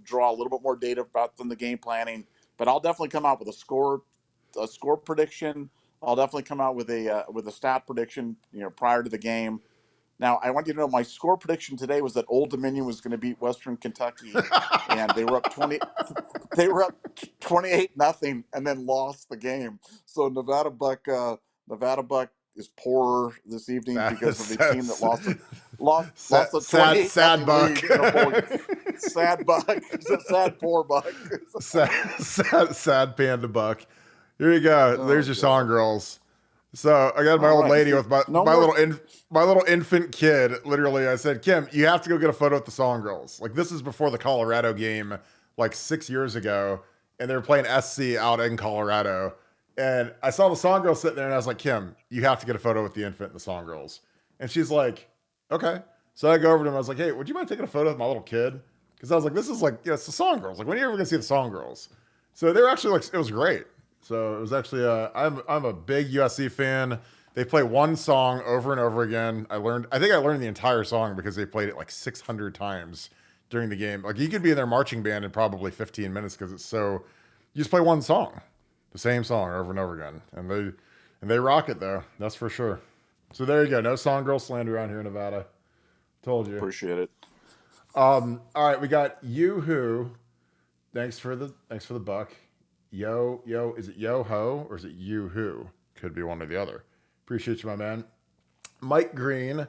draw a little bit more data about from the game planning. But I'll definitely come out with a score prediction. I'll definitely come out with a stat prediction, prior to the game. Now, I want you to know my score prediction today was that Old Dominion was going to beat Western Kentucky, and they were up 20. They were up 28-0, and then lost the game. So Nevada Buck is poorer this evening because of the team that lost a sad, 28 sad nothing Buck. lead in a bowl. Sad Buck. It's a sad poor Buck. Sad panda Buck. Here you go. There's your song, girls. So I got my old lady with my little infant kid. Literally, I said, Kim, you have to go get a photo with the song girls. Like, this is before the Colorado game, like 6 years ago, and they were playing SC out in Colorado. And I saw the song girls sitting there, and I was like, Kim, you have to get a photo with the infant and the song girls. And she's like, okay. So I go over to him. I was like, hey, would you mind taking a photo with my little kid? Because I was like, this is like, it's the song girls. Like, when are you ever gonna see the song girls? So they were actually like, it was great. So it was actually, I'm a big USC fan. They play one song over and over again. I think I learned the entire song because they played it like 600 times during the game. Like, you could be in their marching band in probably 15 minutes because you just play one song, the same song over and over again. And they rock it though. That's for sure. So there you go. No song girl slander around here in Nevada. Told you. Appreciate it. All right. We got Yoo-Hoo. Thanks for the buck. Yo, is it Yo-Ho or is it You-Hoo? Could be one or the other. Appreciate you, my man. Mike Green,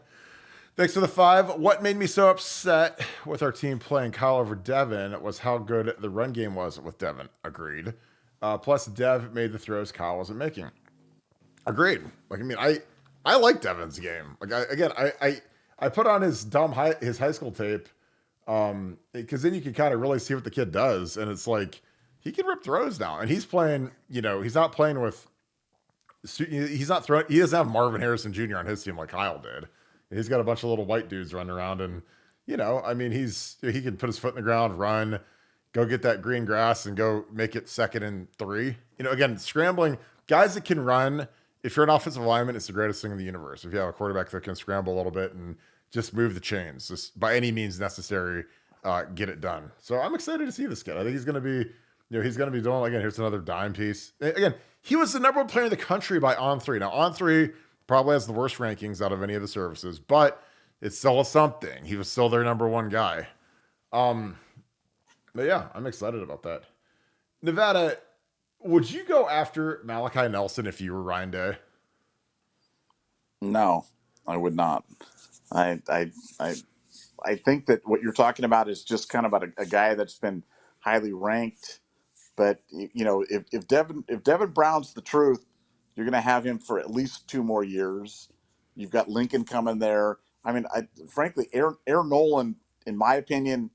thanks for the 5. What made me so upset with our team playing Kyle over Devin was how good the run game was with Devin. Agreed. Plus, Dev made the throws Kyle wasn't making. Agreed. Like, I mean, I like Devin's game. Like, I put on his his high school tape because then you can kind of really see what the kid does, and it's like, he can rip throws now, and he's playing, he's not playing with, he's not throwing, he doesn't have Marvin Harrison Jr. on his team like Kyle did. He's got a bunch of little white dudes running around, and, I mean, he can put his foot in the ground, run, go get that green grass, and go make it 2nd and 3. Again, scrambling, guys that can run, if you're an offensive lineman, it's the greatest thing in the universe. If you have a quarterback that can scramble a little bit and just move the chains, just by any means necessary, get it done. So I'm excited to see this kid. I think he's going to be, he's going to be doing, again, here's another dime piece. Again, he was the number 1 player in the country by On3. Now, On3 probably has the worst rankings out of any of the services, but it's still something. He was still their number 1 guy. But yeah, I'm excited about that. Nevada, would you go after Malachi Nelson if you were Ryan Day? No, I would not. I think that what you're talking about is just kind of about a guy that's been highly ranked. But if Devin Brown's the truth, you're going to have him for at least 2 more years. You've got Lincoln coming there. I mean, frankly, Aaron Nolan, in my opinion,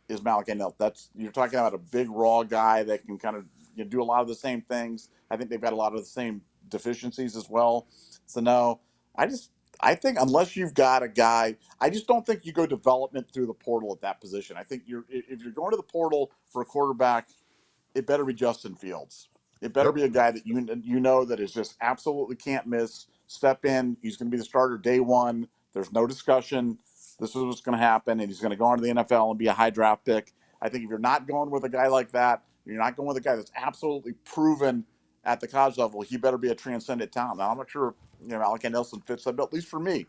is Malachi Nelson. You're talking about a big raw guy that can kind of do a lot of the same things. I think they've got a lot of the same deficiencies as well. So no, I think unless you've got a guy, I just don't think you go development through the portal at that position. I think if you're going to the portal for a quarterback, it better be Justin Fields. It better be a guy that that is just absolutely can't miss. Step in. He's going to be the starter day 1. There's no discussion. This is what's going to happen, and he's going to go on to the NFL and be a high draft pick. I think if you're not going with a guy like that, you're not going with a guy that's absolutely proven at the college level, he better be a transcendent talent. Now, I'm not sure, Malachi Nelson fits that, but at least for me,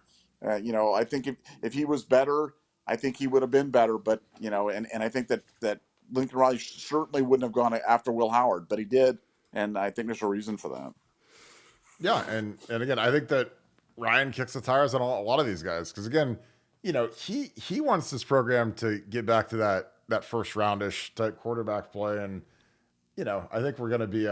I think if he was better, I think he would have been better. But, and I think that Lincoln Riley certainly wouldn't have gone after Will Howard, but he did, and I think there's a reason for that. Yeah, and again, I think that Ryan kicks the tires on a lot of these guys because, again, he wants this program to get back to that first roundish type quarterback play, and I think we're going to be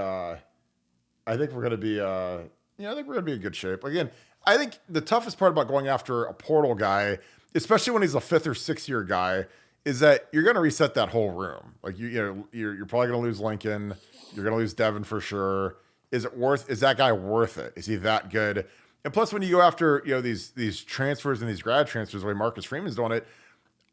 in good shape. Again, I think the toughest part about going after a portal guy, especially when he's a 5th or 6th year guy, is that you're going to reset that whole room. Like you're probably going to lose Lincoln. You're going to lose Devin for sure. Is that guy worth it? Is he that good? And plus, when you go after these transfers and these grad transfers, the way Marcus Freeman's doing it,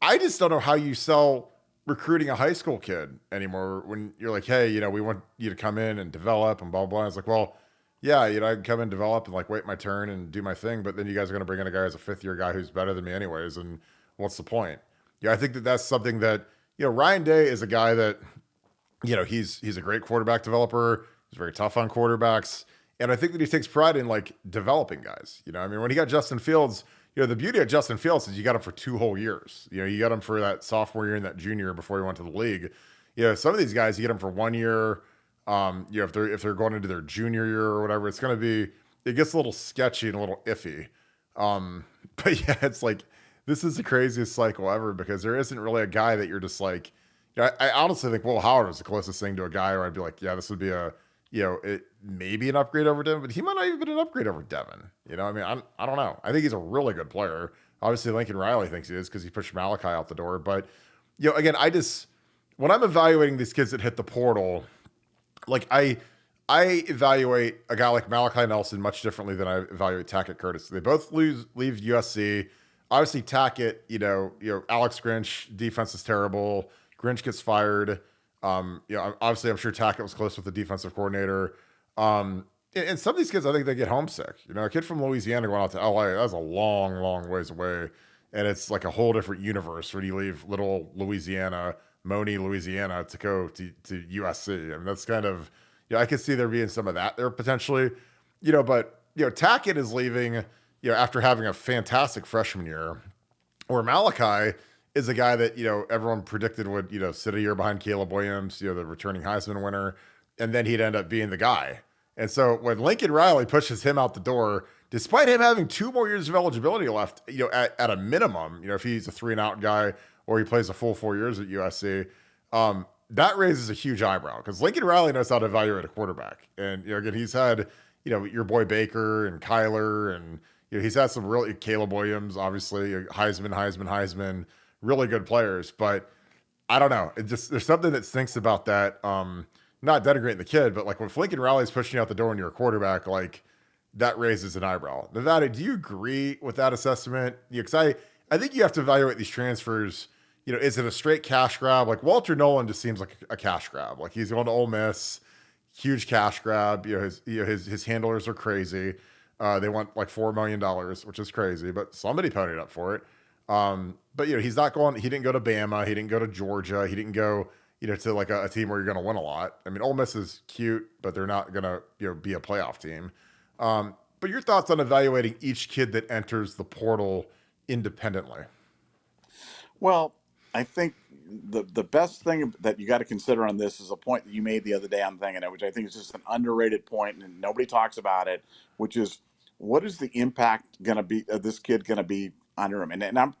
I just don't know how you sell recruiting a high school kid anymore when you're like, hey, we want you to come in and develop and blah blah. It's like, well, yeah, I can come in, develop, and like wait my turn and do my thing, but then you guys are going to bring in a guy as a 5th year guy who's better than me anyways, and what's the point? Yeah, I think that's something that Ryan Day is a guy that he's a great quarterback developer. He's very tough on quarterbacks. And I think that he takes pride in like developing guys. I mean, when he got Justin Fields, the beauty of Justin Fields is you got him for 2 whole years. You got him for that sophomore year and that junior before he went to the league. Some of these guys, you get them for 1 year. If they're going into their junior year or whatever, it gets a little sketchy and a little iffy. But yeah, it's like, this is the craziest cycle ever because there isn't really a guy that you're just like, I honestly think Will Howard was the closest thing to a guy where I'd be like, yeah, this would be it maybe an upgrade over Devin, but he might not even been an upgrade over Devin. I don't know. I think he's a really good player. Obviously, Lincoln Riley thinks he is because he pushed Malachi out the door. But, again, when I'm evaluating these kids that hit the portal, like I evaluate a guy like Malachi Nelson much differently than I evaluate Tackett Curtis. They both leave USC. Obviously, Tackett, Alex Grinch, defense is terrible. Grinch gets fired. Obviously, I'm sure Tackett was close with the defensive coordinator. And some of these kids, I think they get homesick. A kid from Louisiana going out to LA, that's a long, long ways away. And it's like a whole different universe when you leave little Louisiana, Moni, Louisiana, to go to USC. I mean, that's kind of, I could see there being some of that there potentially. But Tackett is leaving, after having a fantastic freshman year, or Malachi is a guy that, everyone predicted would, sit a year behind Caleb Williams, the returning Heisman winner, and then he'd end up being the guy. And so when Lincoln Riley pushes him out the door, despite him having 2 more years of eligibility left, at a minimum, if he's a 3-and-out guy or he plays a full 4 years at USC, that raises a huge eyebrow because Lincoln Riley knows how to evaluate a quarterback. And, again, he's had, your boy Baker and Kyler and, he's had some really Caleb Williams, obviously, Heisman, really good players. But I don't know. There's something that stinks about that. Not denigrating the kid, but like when Lincoln Riley's pushing you out the door and you're a quarterback, like that raises an eyebrow. Nevada, do you agree with that assessment? Because I think you have to evaluate these transfers. Is it a straight cash grab? Like Walter Nolan just seems like a cash grab. Like he's going to Ole Miss, huge cash grab. His handlers are crazy. They want like $4 million, which is crazy, but somebody ponied up for it. But he's not going. He didn't go to Bama. He didn't go to Georgia. He didn't go to like a team where you're going to win a lot. I mean, Ole Miss is cute, but they're not going to be a playoff team. But your thoughts on evaluating each kid that enters the portal independently? Well, I think the best thing that you got to consider on this is a point that you made the other day on thinking it, which I think is just an underrated point and nobody talks about it, which is what is the impact going to be of this kid going to be on him? And I'm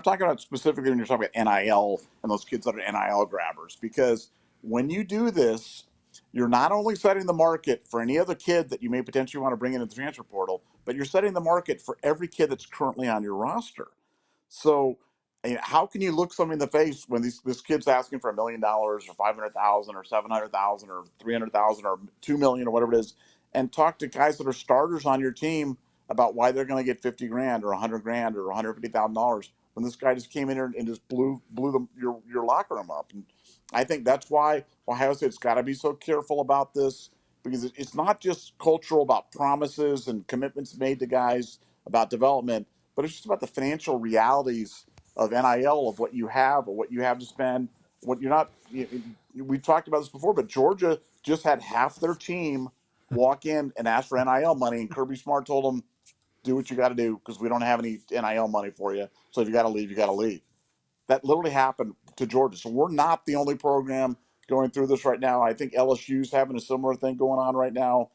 talking about specifically when you're talking about NIL and those kids that are NIL grabbers, because when you do this, you're not only setting the market for any other kid that you may potentially want to bring into the transfer portal, but you're setting the market for every kid that's currently on your roster. So how can you look somebody in the face when this kid's asking for $1 million or 500,000 or 700,000 or 300,000 or 2 million or whatever it is, and talk to guys that are starters on your team about why they're going to get 50 grand or 100 grand or $150,000 when this guy just came in here and just blew your locker room up? And I think that's why Ohio State's got to be so careful about this, because it's not just cultural about promises and commitments made to guys about development, but it's just about the financial realities of NIL, of what you have or what you have to spend, what you're not. We've talked about this before, but Georgia just had half their team walk in and ask for NIL money, and Kirby Smart told them, do what you got to do because we don't have any NIL money for you. So if you got to leave, you got to leave. That literally happened to Georgia. So we're not the only program going through this right now. I think LSU's having a similar thing going on right now.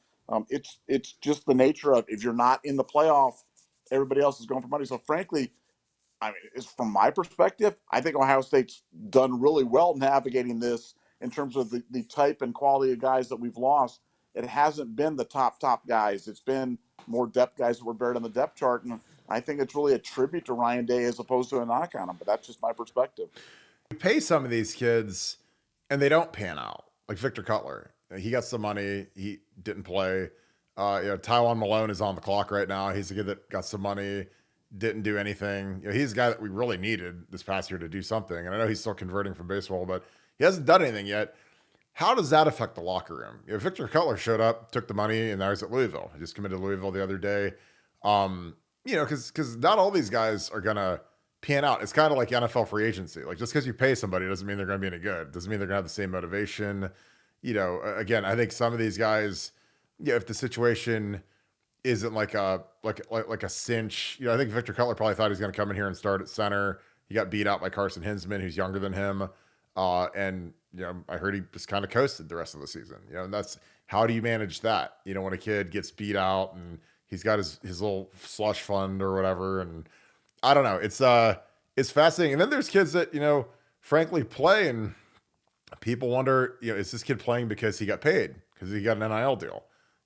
It's just the nature of, if you're not in the playoff, everybody else is going for money. So frankly, I mean, from my perspective, I think Ohio State's done really well navigating this in terms of the type and quality of guys that we've lost. It hasn't been the top guys. It's been more depth guys that were buried on the depth chart. And I think it's really a tribute to Ryan Day as opposed to a knock on him. But that's just my perspective. You pay some of these kids and they don't pan out. Like Victor Cutler. He got some money. He didn't play. Tywan Malone is on the clock right now. He's a kid that got some money, didn't do anything. He's a guy that we really needed this past year to do something. And I know he's still converting from baseball, but he hasn't done anything yet. How does that affect the locker room? Victor Cutler showed up, took the money, and now he's at Louisville. He just committed to Louisville the other day. Because not all these guys are going to pan out. It's kind of like NFL free agency. Like, just because you pay somebody doesn't mean they're going to be any good. Doesn't mean they're going to have the same motivation. Again, I think some of these guys, if the situation isn't like a cinch. I think Victor Cutler probably thought he was going to come in here and start at center. He got beat out by Carson Hinsman, who's younger than him. And I heard he just kind of coasted the rest of the season. And that's, how do you manage that? When a kid gets beat out and he's got his little slush fund or whatever. And I don't know. It's fascinating. And then there's kids that, frankly play, and people wonder, is this kid playing because he got paid? Because he got an NIL deal?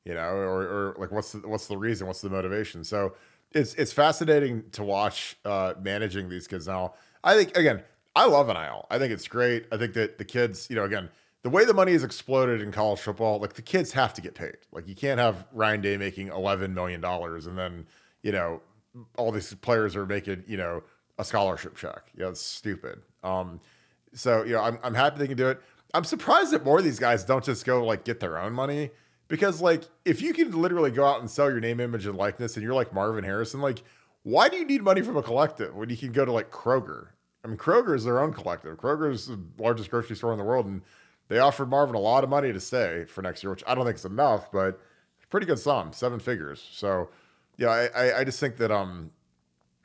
Or like, what's the reason? What's the motivation? So it's fascinating to watch managing these kids. Now, I think, again, I love NIL. I think it's great. I think that the kids, again, the way the money has exploded in college football, like, the kids have to get paid. Like, you can't have Ryan Day making $11 million and then, all these players are making, a scholarship check. It's stupid. So, I'm happy they can do it. I'm surprised that more of these guys don't just go, like, get their own money. Because, like, if you can literally go out and sell your name, image, and likeness, and you're like Marvin Harrison, like, why do you need money from a collective when you can go to, like, Kroger? I mean, Kroger is their own collective. Kroger is the largest grocery store in the world, and they offered Marvin a lot of money to stay for next year, which I don't think is enough, but pretty good sum, 7 figures. So, I just think that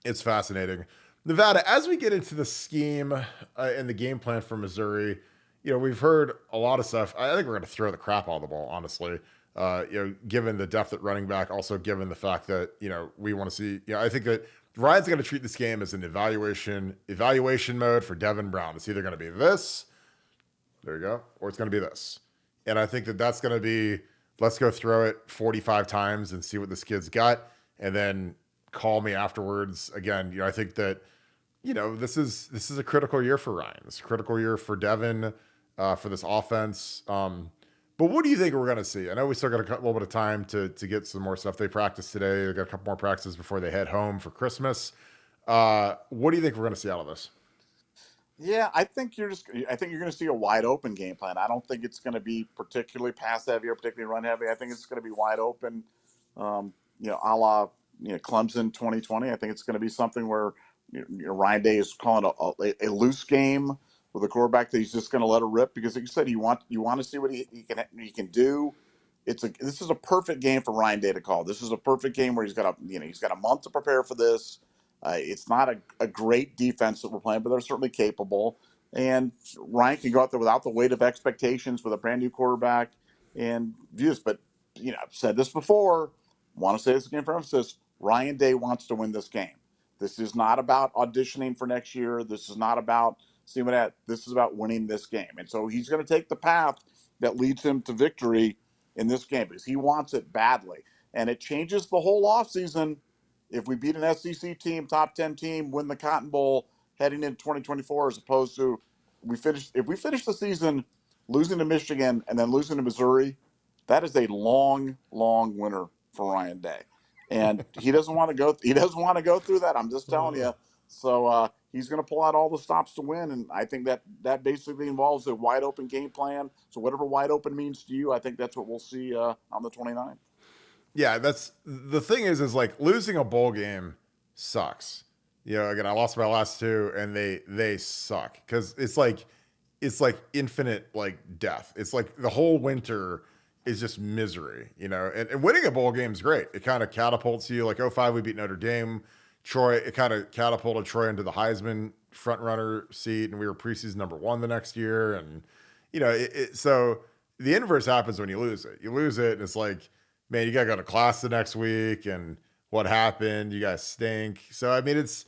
it's fascinating. Nevada, as we get into the scheme and the game plan for Missouri, we've heard a lot of stuff. I think we're going to throw the crap out of the ball, honestly. Given the depth at running back, also given the fact that, we want to see, I think that Ryan's going to treat this game as an evaluation mode for Devin Brown. It's either going to be this, there you go, or it's going to be this. And I think that that's going to be, let's go throw it 45 times and see what this kid's got, and then call me afterwards. Again, I think that, this is a critical year for Ryan. It's a critical year for Devin, for this offense. But what do you think we're going to see? I know we still got a little bit of time to get some more stuff. They practiced today. They got a couple more practices before they head home for Christmas. What do you think we're going to see out of this? Yeah, I think you're going to see a wide open game plan. I don't think it's going to be particularly pass heavy or particularly run heavy. I think it's going to be wide open, a la Clemson 2020. I think it's going to be something where Ryan Day is calling a loose game with a quarterback that he's just going to let it rip, because, like you said, you want to see what he can do. This is a perfect game for Ryan Day to call. This is a perfect game where he's got a month to prepare for this. It's not a great defense that we're playing, but they're certainly capable. And Ryan can go out there without the weight of expectations with a brand new quarterback and views. But I've said this before. Want to say this again for emphasis. Ryan Day wants to win this game. This is not about auditioning for next year. This is not about seeing what that. This is about winning this game. And so he's going to take the path that leads him to victory in this game because he wants it badly. And it changes the whole offseason. If we beat an SEC team, top 10 team, win the Cotton Bowl heading into 2024, as opposed to if we finish the season losing to Michigan and then losing to Missouri, that is a long, long winter for Ryan Day. And he doesn't want to go. He doesn't want to go through that. I'm just telling you. So he's going to pull out all the stops to win, and I think that basically involves a wide open game plan. So whatever wide open means to you, I think that's what we'll see on the 29th. Yeah, that's the thing is like losing a bowl game sucks. Again, I lost my last two, and they suck because it's like infinite like death. It's like the whole winter is just misery, and winning a bowl game is great. It kind of catapults you. Like 05, we beat Notre Dame. Troy, it kind of catapulted Troy into the Heisman front runner seat, and we were preseason number 1 the next year. And, so the inverse happens when you lose it. You lose it, and it's like, man, you got to go to class the next week, and what happened? You guys stink. So, I mean, it's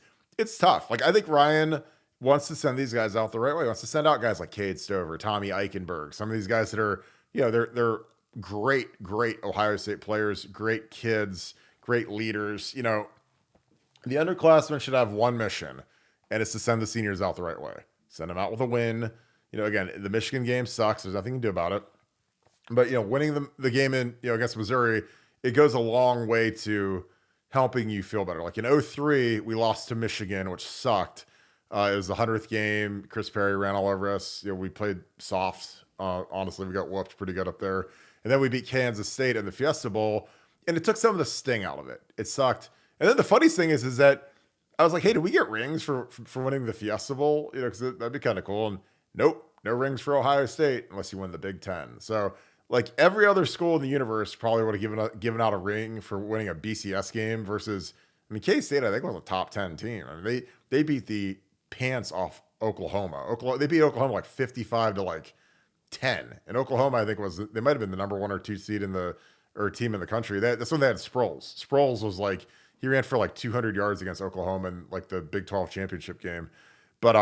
tough. Like, I think Ryan wants to send these guys out the right way. He wants to send out guys like Cade Stover, Tommy Eichenberg, some of these guys that are, they're great Ohio State players, great kids, great leaders. The underclassmen should have one mission, and it's to send the seniors out the right way. Send them out with a win. Again, the Michigan game sucks. There's nothing you can do about it. But, winning the game against Missouri, it goes a long way to helping you feel better. Like in 03, we lost to Michigan, which sucked. It was the 100th game. Chris Perry ran all over us. We played soft. Honestly, we got whooped pretty good up there. And then we beat Kansas State in the Fiesta Bowl, and it took some of the sting out of it. It sucked. And then the funniest thing is that I was like, hey, did we get rings for winning the Fiesta Bowl? Because that'd be kind of cool. And nope, no rings for Ohio State unless you win the Big Ten. So Like every other school in the universe probably would have given out a ring for winning a BCS game versus, I mean, K State I think was a top 10 team. I mean, they beat the pants off Oklahoma. They beat Oklahoma like 55 to like 10. And Oklahoma I think they might have been the number 1 or 2 seed in the or team in the country. That's when they had Sproles. Sproles was like he ran for like 200 yards against Oklahoma in like the Big 12 championship game. But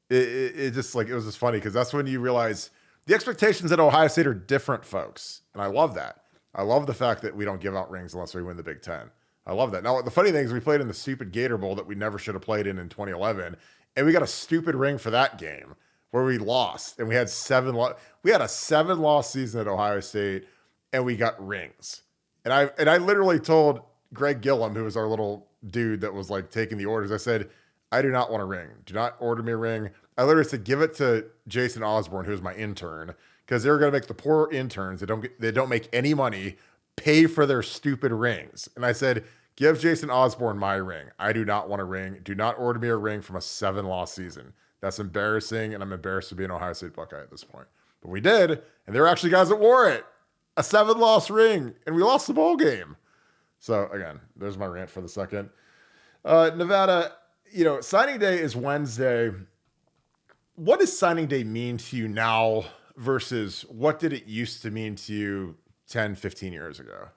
it just like it was just funny because that's when you realize the expectations at Ohio State are different, folks, and I love that. I love the fact that we don't give out rings unless we win the Big Ten. I love that. Now the funny thing is we played in the stupid Gator Bowl that we never should have played in 2011, and we got a stupid ring for that game where we lost, and we had we had a 7-loss season at Ohio State, and we got rings. And I literally told Greg Gillum, who was our little dude that was like taking the orders, I said, I do not want a ring. Do not order me a ring. I literally said, give it to Jason Osborne, who was my intern, because they were going to make the poor interns they don't make any money pay for their stupid rings. And I said, give Jason Osborne my ring. I do not want a ring. Do not order me a ring from a 7-loss season. That's embarrassing, and I'm embarrassed to be an Ohio State Buckeye at this point. But we did, and there were actually guys that wore it. A 7-loss ring, and we lost the bowl game. So again, there's my rant for the second. Nevada, signing day is Wednesday. What does signing day mean to you now versus what did it used to mean to you 10, 15 years ago?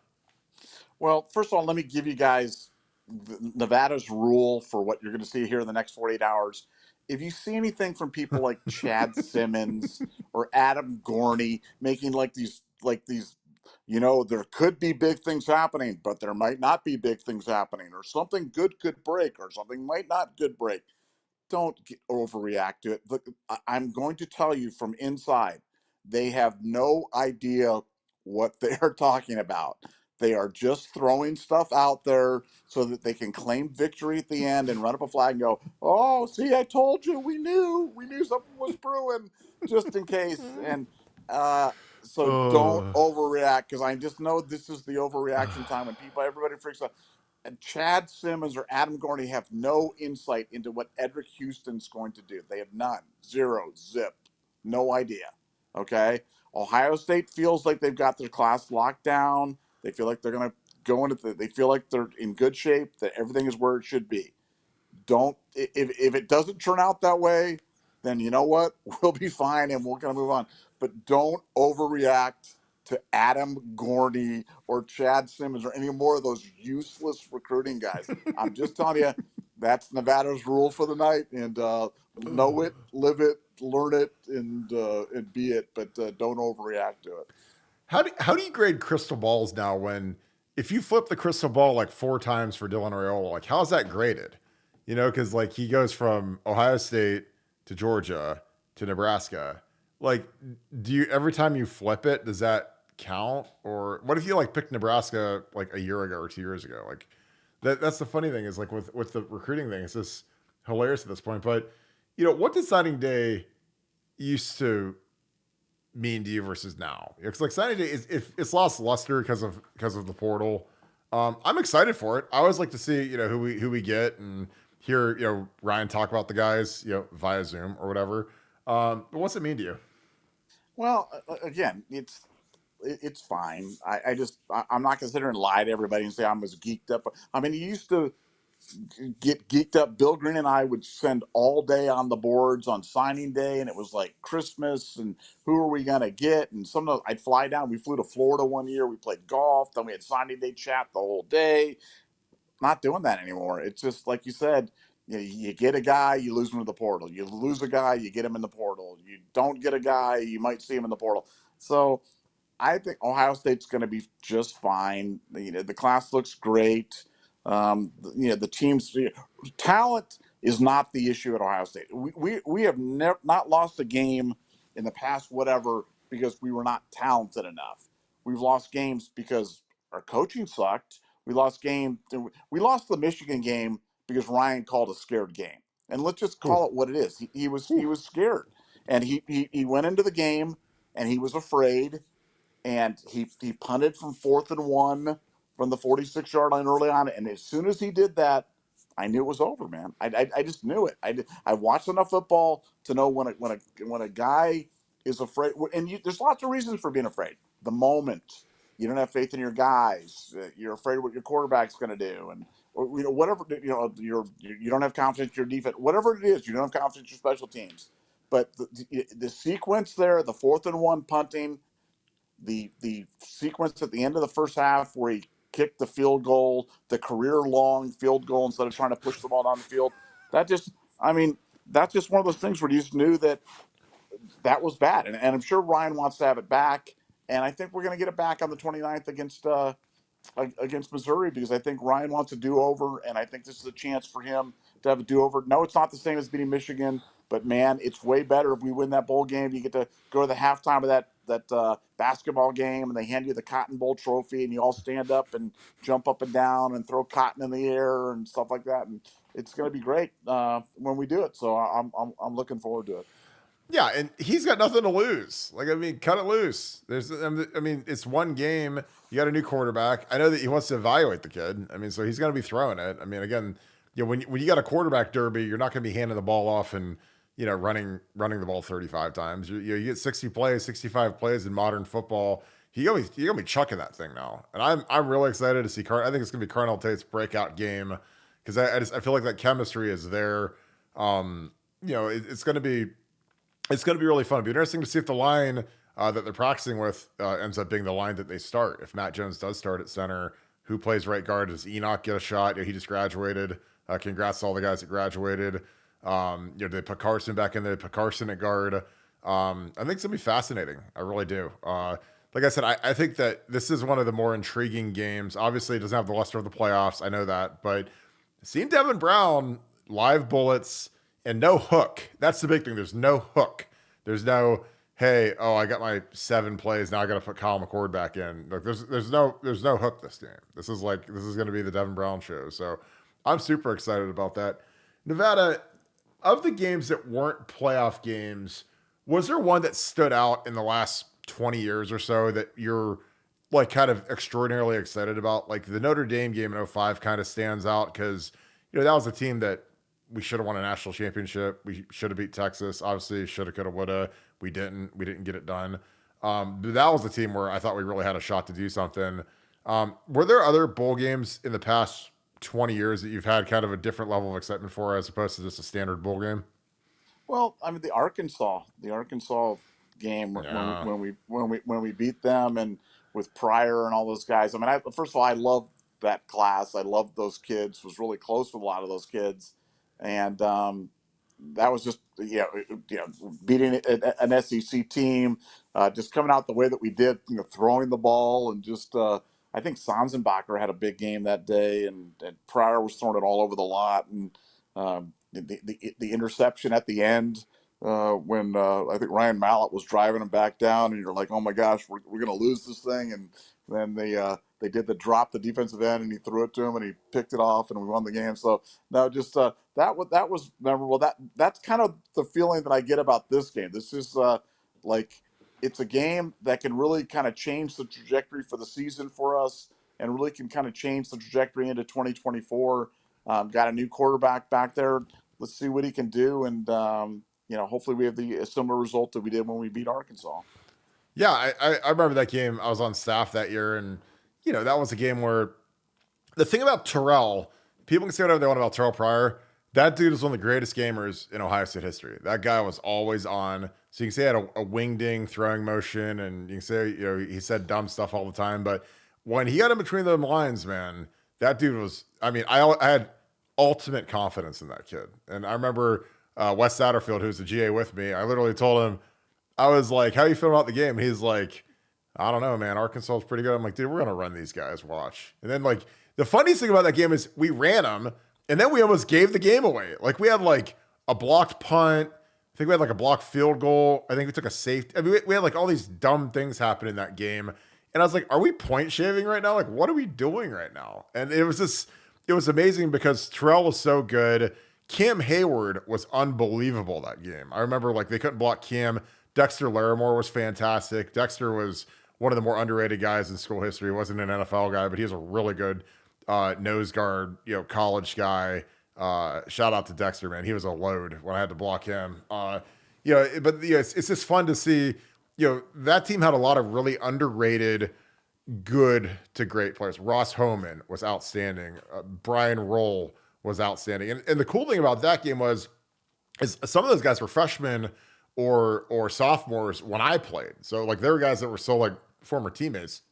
Well, first of all, let me give you guys Nevada's rule for what you're going to see here in the next 48 hours. If you see anything from people like Chad Simmons or Adam Gorney making these, there could be big things happening, but there might not be big things happening, or something good could break, or something might not good break. Don't overreact to it. Look, I'm going to tell you from inside, they have no idea what they are talking about. They are just throwing stuff out there so that they can claim victory at the end and run up a flag and go, "Oh, see, I told you, we knew something was brewing," just in case. And so don't overreact, because I just know this is the overreaction time when everybody freaks out. And Chad Simmons or Adam Gorney have no insight into what Edric Houston's going to do. They have none. Zero. Zip. No idea. Okay? Ohio State feels like they've got their class locked down. They feel like they're going to go into they feel like they're in good shape, that everything is where it should be. If it doesn't turn out that way, then you know what? We'll be fine and we're going to move on. But don't overreact to Adam Gorney or Chad Simmons or any more of those useless recruiting guys. I'm just telling you, that's Nevada's rule for the night, and know it, live it, learn it, and be it. But don't overreact to it. How do you grade crystal balls now? When if you flip the crystal ball like 4 times for Dylan Raiola, like how's that graded? Because like he goes from Ohio State to Georgia to Nebraska. Like, do you every time you flip it, does that count? Or what if you like picked Nebraska like a year ago or 2 years ago? Like that's the funny thing is like with the recruiting thing, it's just hilarious at this point. But what did signing day used to mean to you versus now? It's like signing day it's lost luster because of the portal. I'm excited for it. I always like to see who we get and hear Ryan talk about the guys via Zoom or whatever. But what's it mean to you? Well, again, it's fine. I'm not going to sit here and lie to everybody and say I'm as geeked up. I mean, he used to get geeked up. Bill Green and I would spend all day on the boards on signing day, and it was like Christmas and who are we going to get? And I'd fly down. We flew to Florida one year. We played golf. Then we had signing day chat the whole day. Not doing that anymore. It's just like you said, you get a guy, you lose him to the portal. You lose a guy, you get him in the portal. You don't get a guy, you might see him in the portal. So I think Ohio State's going to be just fine. The class looks great. The team's talent is not the issue at Ohio State. We have not lost a game in the past whatever because we were not talented enough. We've lost games because our coaching sucked. We lost the Michigan game because Ryan called a scared game. And let's just call it what it is. He was scared. And he went into the game and he was afraid, and he punted from 4th and 1 from the 46-yard line early on. And as soon as he did that, I knew it was over, man. I just knew it. I watched enough football to know when a guy is afraid, and there's lots of reasons for being afraid. The moment you don't have faith in your guys, you're afraid of what your quarterback's going to do, and or, whatever you don't have confidence in your defense, whatever it is, you don't have confidence in your special teams. But the sequence there, the 4th-and-1 punting, the sequence at the end of the first half where he kicked the field goal, the career long field goal instead of trying to push the ball down the field, that just, I mean, that's just one of those things where you just knew that was bad. And I'm sure Ryan wants to have it back. And I think we're going to get it back on the 29th against Missouri, because I think Ryan wants a do-over, and I think this is a chance for him to have a do-over. No, it's not the same as beating Michigan, but man, it's way better if we win that bowl game. You get to go to the halftime of that basketball game, and they hand you the Cotton Bowl trophy, and you all stand up and jump up and down and throw cotton in the air and stuff like that. And it's going to be great when we do it. So I'm looking forward to it. Yeah, and he's got nothing to lose. Like, I mean, cut it loose. I mean, it's one game. You got a new quarterback. I know that he wants to evaluate the kid. I mean, so he's going to be throwing it. I mean, again, when you got a quarterback derby, you're not going to be handing the ball off and running the ball 35 times. You get 60 plays, 65 plays in modern football. You're gonna be chucking that thing now, and I'm really excited to see. I think it's gonna be Carnell Tate's breakout game, because I feel like that chemistry is there. It's gonna be really fun. It'll be interesting to see if the line that they're practicing with ends up being the line that they start. If Matt Jones does start at center, who plays right guard? Does Enoch get a shot? He just graduated. Congrats to all the guys that graduated. They put Carson back in there. They put Carson at guard. I think it's going to be fascinating. I really do. Like I said, I think that this is one of the more intriguing games. Obviously, it doesn't have the luster of the playoffs. I know that. But seeing Devin Brown, live bullets, and no hook. That's the big thing. There's no hook. There's no, hey, I got my 7 plays. Now I got to put Kyle McCord back in. Like there's no hook this game. This is going to be the Devin Brown show. So I'm super excited about that. Nevada, of the games that weren't playoff games, was there one that stood out in the last 20 years or so that you're like kind of extraordinarily excited about? Like the Notre Dame game in 2005 kind of stands out because, that was a team that we should have won a national championship. We should have beat Texas. Obviously, shoulda, coulda, woulda. We didn't. We didn't get it done. But that was the team where I thought we really had a shot to do something. Were there other bowl games in the past 20 years that you've had kind of a different level of excitement for as opposed to just a standard bowl game? Well, I mean, the Arkansas game Yeah. when we beat them, and with Pryor and all those guys. I mean, first of all, I love that class. I loved those kids. Was really close with a lot of those kids, and that was just beating an SEC team, just coming out the way that we did, throwing the ball, and just I think Sanzenbacher had a big game that day, and Pryor was throwing it all over the lot, and the interception at the end when I think Ryan Mallett was driving him back down, and you're like, oh my gosh, we're going to lose this thing, and then they did the drop, the defensive end, and he threw it to him, and he picked it off, and we won the game. So no, just that was memorable. That's kind of the feeling that I get about this game. This is like it's a game that can really kind of change the trajectory for the season for us, and really can kind of change the trajectory into 2024. Got a new quarterback back there. Let's see what he can do, and hopefully we have a similar result that we did when we beat Arkansas. Yeah, I remember that game. I was on staff that year, and that was a game where the thing about Terrell, people can say whatever they want about Terrell Pryor. That dude is one of the greatest gamers in Ohio State history. That guy was always on. So you can say he had a wing ding throwing motion, and you can say he said dumb stuff all the time. But when he got in between the lines, man, that dude was. I mean, I had ultimate confidence in that kid, and I remember Wes Satterfield, who's the GA with me. I literally told him, I was like, "How you feeling about the game?" And he's like, "I don't know, man. Arkansas is pretty good." I'm like, "Dude, we're gonna run these guys. Watch." And then the funniest thing about that game is we ran them, and then we almost gave the game away. Like we had a blocked punt. I think we had a blocked field goal. I think we took a safety. I mean, we had all these dumb things happen in that game. And I was like, "Are we point shaving right now? Like, what are we doing right now?" And it was amazing because Terrell was so good. Cam Hayward was unbelievable that game. I remember they couldn't block Cam. Dexter Larimore was fantastic. Dexter was one of the more underrated guys in school history. He wasn't an NFL guy, but he was a really good nose guard, college guy. Shout out to Dexter, man. He was a load when I had to block him. but it's just fun to see. That team had a lot of really underrated, good to great players. Ross Homan was outstanding. Brian Roll was outstanding. And the cool thing about that game is some of those guys were freshmen or sophomores when I played. So like there were guys that were still like former teammates.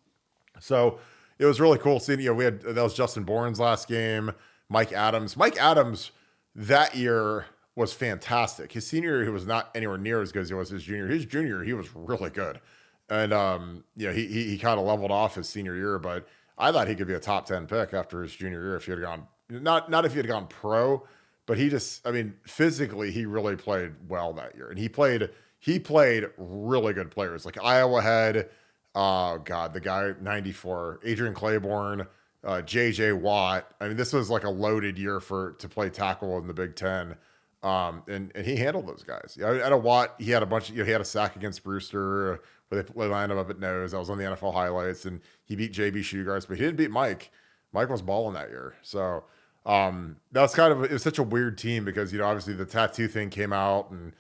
So it was really cool seeing, that was Justin Bourne's last game, Mike Adams. Mike Adams that year was fantastic. His senior year, he was not anywhere near as good as he was his junior. His junior year, he was really good. And, he kind of leveled off his senior year, but I thought he could be a top 10 pick after his junior year if he had gone, not if he had gone pro, but physically, he really played well that year. And he played really good players. Like Iowa had, the guy 94, Adrian Claiborne, JJ Watt. I mean, this was like a loaded year to play tackle in the Big Ten. And he handled those guys. At a Watt, he had a bunch. He had a sack against Brewster where they lined him up at nose. That was on the NFL highlights, and he beat JB Sugars, but he didn't beat Mike. Mike was balling that year. So that was it was such a weird team because obviously the tattoo thing came out, and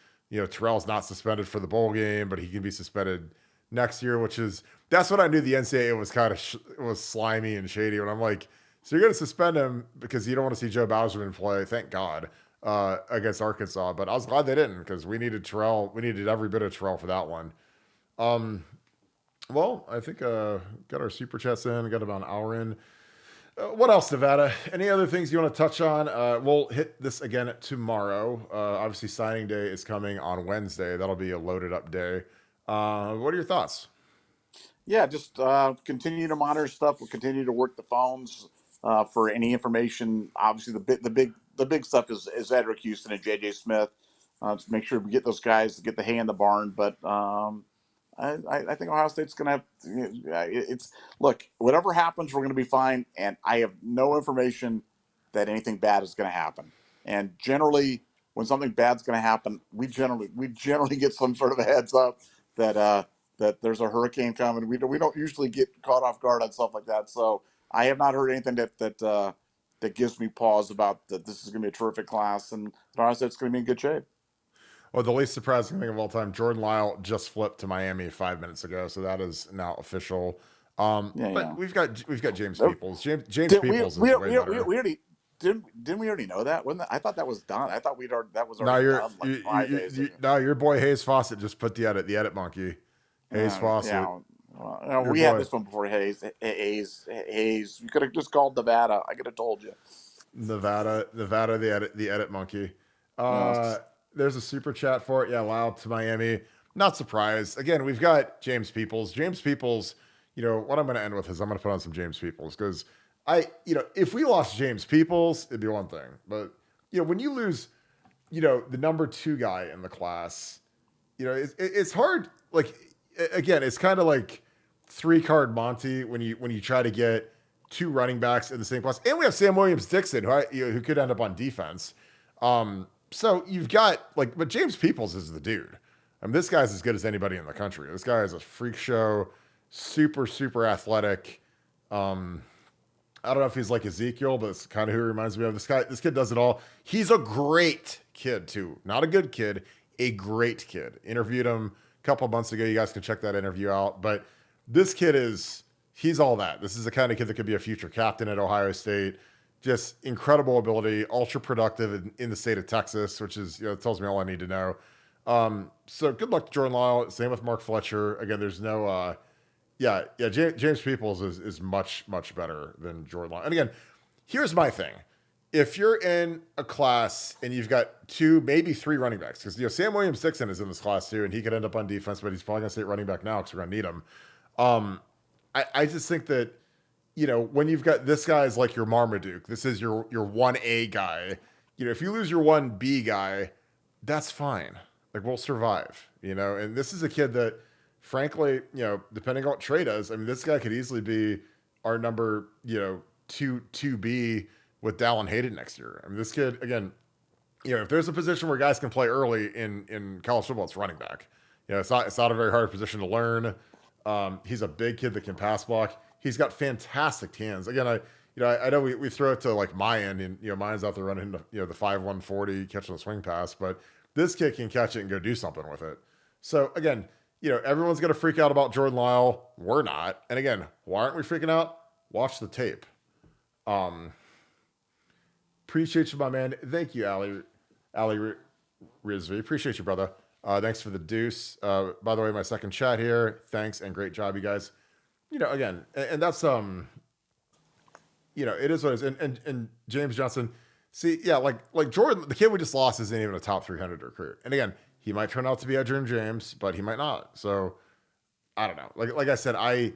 Terrell's not suspended for the bowl game, but he can be suspended next year, that's what I knew the NCAA was kind of was slimy and shady. When I'm like, so you're going to suspend him because you don't want to see Joe Bauerman play? Thank God. Against Arkansas, but I was glad they didn't because we needed Terrell. We needed every bit of Terrell for that one. Well, I think got our super chats in. Got about an hour in. What else, Nevada? Any other things you want to touch on? We'll hit this again tomorrow. Obviously, signing day is coming on Wednesday. That'll be a loaded up day. What are your thoughts? Yeah, just continue to monitor stuff. We'll continue to work the phones for any information. Obviously, the big stuff is Edric Houston and JJ Smith. To make sure we get those guys to get the hay in the barn. But I think Ohio State's going to have. Look, whatever happens, we're going to be fine. And I have no information that anything bad is going to happen. And generally, when something bad's going to happen, we generally get some sort of a heads up that there's a hurricane coming. We don't usually get caught off guard on stuff like that. So I have not heard anything that gives me pause about that. This is going to be a terrific class, and Ohio State's going to be in good shape. Well, the least surprising thing of all time, Jordan Lyle just flipped to Miami 5 minutes ago, so that is now official. We've got James Peoples. James Peoples is way better. Didn't we already know that? I thought that was done. I thought that was already done like 5 days ago. No, your boy Hayes Fawcett just put the edit monkey. Hayes Fawcett. Yeah. Well, we had this one before Hayes. You could have just called Nevada. I could have told you. Nevada, the edit monkey. There's a super chat for it. Yeah, Lyle to Miami. Not surprised. Again, we've got James Peoples. James Peoples, what I'm going to end with is I'm going to put on some James Peoples because if we lost James Peoples, it'd be one thing. But, when you lose, the number 2 guy in the class, it's hard. Like, again, it's kind of like 3-card Monty when you try to get 2 running backs in the same class. And we have Sam Williams-Dixon, who could end up on defense. So you've got, but James Peoples is the dude. I mean, this guy's as good as anybody in the country. This guy is a freak show, super, super athletic. I don't know if he's like Ezekiel, but it's kind of who he reminds me of. This kid does it all. He's a great kid, too. Not a good kid, a great kid. Interviewed him a couple months ago. You guys can check that interview out. But this kid he's all that. This is the kind of kid that could be a future captain at Ohio State. Just incredible ability, ultra productive in the state of Texas, which is, tells me all I need to know. So good luck to Jordan Lyle. Same with Mark Fletcher. Again, there's no, James Peoples is much, much better than Jordan Lyle. And again, here's my thing. If you're in a class and you've got 2, maybe 3 running backs, because, Sam Williams-Dixon is in this class too, and he could end up on defense, but he's probably going to stay running back now because we're going to need him. I just think that, when you've got this guy is like your Marmaduke, this is your 1A guy. If you lose your 1B guy, that's fine. Like, we'll survive, and this is a kid that, frankly, depending on what Trey does, I mean, this guy could easily be our number, 2B with Dallin Hayden next year. I mean, this kid, again, if there's a position where guys can play early in college football, it's running back. It's not a very hard position to learn. He's a big kid that can pass block. He's got fantastic hands. Again, I know we throw it to like Mayan, and Mayan's out there running the 5-1-40 catching the swing pass, but This kid can catch it and go do something with it. So again, everyone's going to freak out about Jordan Lyle. We're not. And again, why aren't we freaking out? Watch the tape. Appreciate you, my man. Thank you, Ali Rizvi. Appreciate you, brother. Thanks for the deuce. By the way, my second chat here. Thanks and great job, you guys. Again, and that's it is what it is. And James Johnson, see, yeah, like Jordan, the kid we just lost isn't even a top 300 recruit. And again, he might turn out to be a Dream James, but he might not. So I don't know. Like I said, I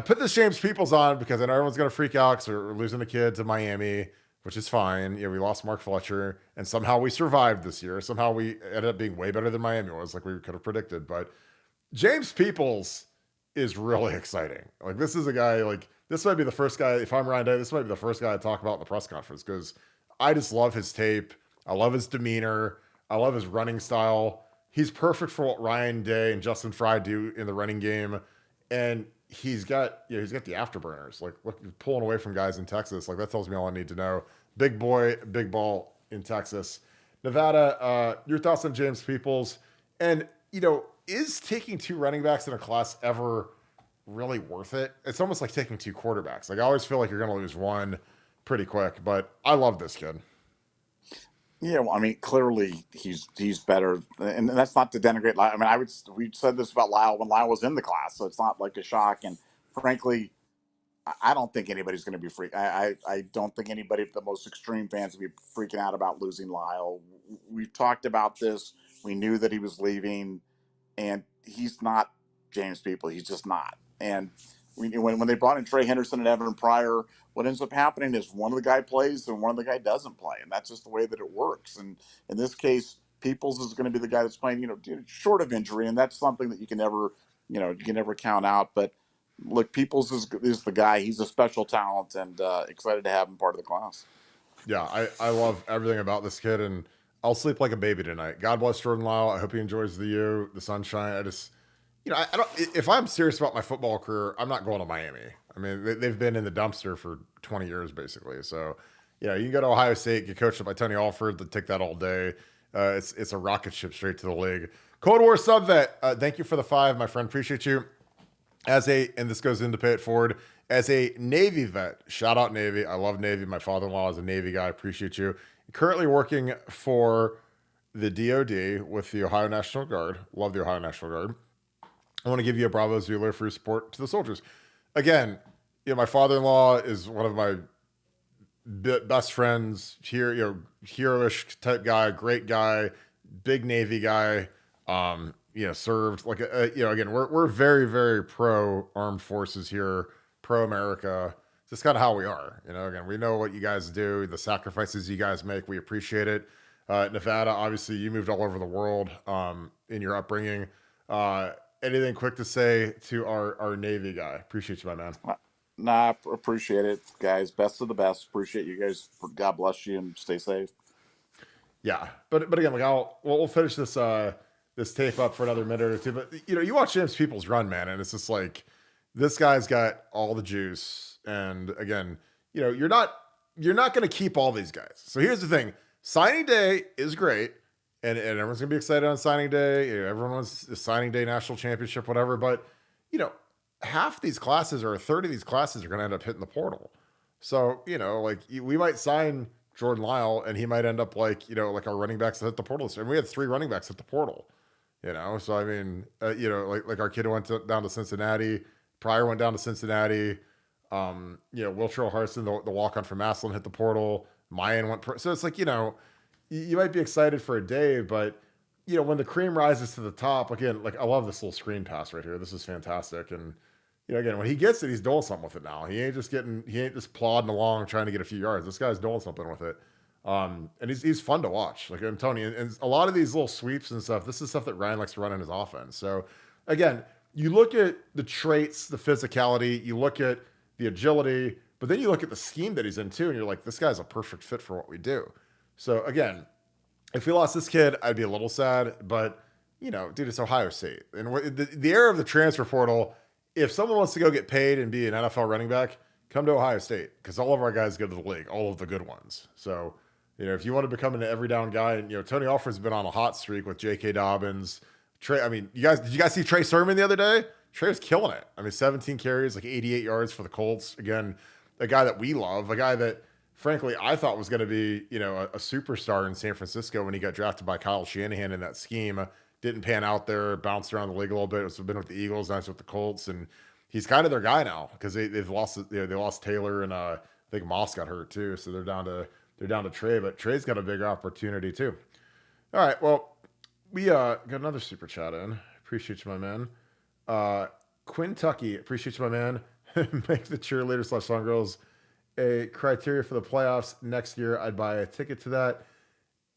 put this James Peoples on because I know everyone's gonna freak out because we're losing a kid to Miami, which is fine. We lost Mark Fletcher, and somehow we survived this year. Somehow we ended up being way better than Miami was, like we could have predicted. But James Peoples is really exciting. Like, this is a guy, like, this might be the first guy, if I'm Ryan Day, this might be the first guy I talk about in the press conference, because I just love his tape. I love his demeanor. I love his running style. He's perfect for what Ryan Day and Justin Fry do in the running game. And he's got the afterburners, like, look, pulling away from guys in Texas. Like, that tells me all I need to know. Big boy, big ball in Texas. Nevada, your thoughts on James Peoples? And, is taking 2 running backs in a class ever really worth it? It's almost like taking 2 quarterbacks. Like, I always feel like you're going to lose one pretty quick, but I love this kid. Yeah, well, I mean, clearly he's better, and that's not to denigrate Lyle. I mean, we said this about Lyle when Lyle was in the class, so it's not like a shock. And frankly, I don't think anybody's going to be freak. I don't think anybody, the most extreme fans, will be freaking out about losing Lyle. We've talked about this. We knew that he was leaving. And he's not James People. He's just not. And when they brought in Trey Henderson and Evan Pryor, what ends up happening is one of the guy plays and one of the guy doesn't play. And that's just the way that it works. And in this case, Peoples is going to be the guy that's playing, short of injury. And that's something that you can never count out. But look, Peoples is the guy. He's a special talent, and excited to have him part of the class. Yeah, I love everything about this kid, and I'll sleep like a baby tonight. God bless Jordan Lyle. I hope he enjoys the sunshine. I just, I don't. If I'm serious about my football career, I'm not going to Miami. I mean, they've been in the dumpster for 20 years basically. So, you can go to Ohio State, get coached up by Tony Alford, to take that all day. It's a rocket ship straight to the league. Cold War sub vet. Thank you for the 5, my friend. Appreciate you. And this goes into pay it forward. As a Navy vet, shout out Navy. I love Navy. My father-in-law is a Navy guy. Appreciate you. Currently working for the DoD with the Ohio National Guard. Love the Ohio National Guard. I want to give you a bravo Zulu for your support to the soldiers. Again, my father-in-law is one of my best friends here, heroish type guy, great guy, big Navy guy, served like, again, we're very, very pro armed forces here, pro America. Just kind of how we are, again, we know what you guys do, the sacrifices you guys make. We appreciate it. Nevada, obviously you moved all over the world, in your upbringing. Anything quick to say to our Navy guy? Appreciate you, my man. Nah, appreciate it, guys. Best of the best. Appreciate you guys. God bless you and stay safe. Yeah. But again, like we'll finish this tape up for another minute or two, but you watch James Peoples run, man, and it's just like, this guy's got all the juice. And again, you're not going to keep all these guys. So here's the thing. Signing day is great. And everyone's going to be excited on signing day. Everyone wants the signing day national championship, whatever. But, half these classes or a third of these classes are going to end up hitting the portal. So, we might sign Jordan Lyle and he might end up like our running backs that hit the portal. And we had 3 running backs hit the portal, So, I mean, like our kid went down to Cincinnati. Pryor went down to Cincinnati. Will Trill Harson, the walk-on from Massillon, hit the portal. Mayan went so it's like, you might be excited for a day, but when the cream rises to the top, again, like, I love this little screen pass right here. This is fantastic. And again, when he gets it, he's doing something with it now. He ain't just plodding along trying to get a few yards. This guy's doing something with it. And he's fun to watch. Like, I'm telling you, and a lot of these little sweeps and stuff, this is stuff that Ryan likes to run in his offense. So again, you look at the traits, the physicality, you look at the agility, but then you look at the scheme that he's in too, and you're like, this guy's a perfect fit for what we do. So again, if we lost this kid, I'd be a little sad, but dude, it's Ohio State. And the era of the transfer portal, if someone wants to go get paid and be an NFL running back, come to Ohio State, because all of our guys go to the league, all of the good ones. So, if you want to become an every down guy, and Tony Alford's been on a hot streak with J.K. Dobbins, Trey. I mean, did you guys see Trey Sermon the other day? Trey was killing it. I mean, 17 carries, like 88 yards for the Colts. Again, a guy that we love, a guy that, frankly, I thought was going to be, a superstar in San Francisco when he got drafted by Kyle Shanahan in that scheme. Didn't pan out there, bounced around the league a little bit. It's been with the Eagles, nice with the Colts, and he's kind of their guy now because they've lost they lost Taylor, and I think Moss got hurt too, so they're down to Trey. But Trey's got a big opportunity too. All right, well, we got another super chat in. Appreciate you, my man. Quinn Tucky, appreciate you, my man. Make the cheerleaders/song girls a criteria for the playoffs next year. I'd buy a ticket to that.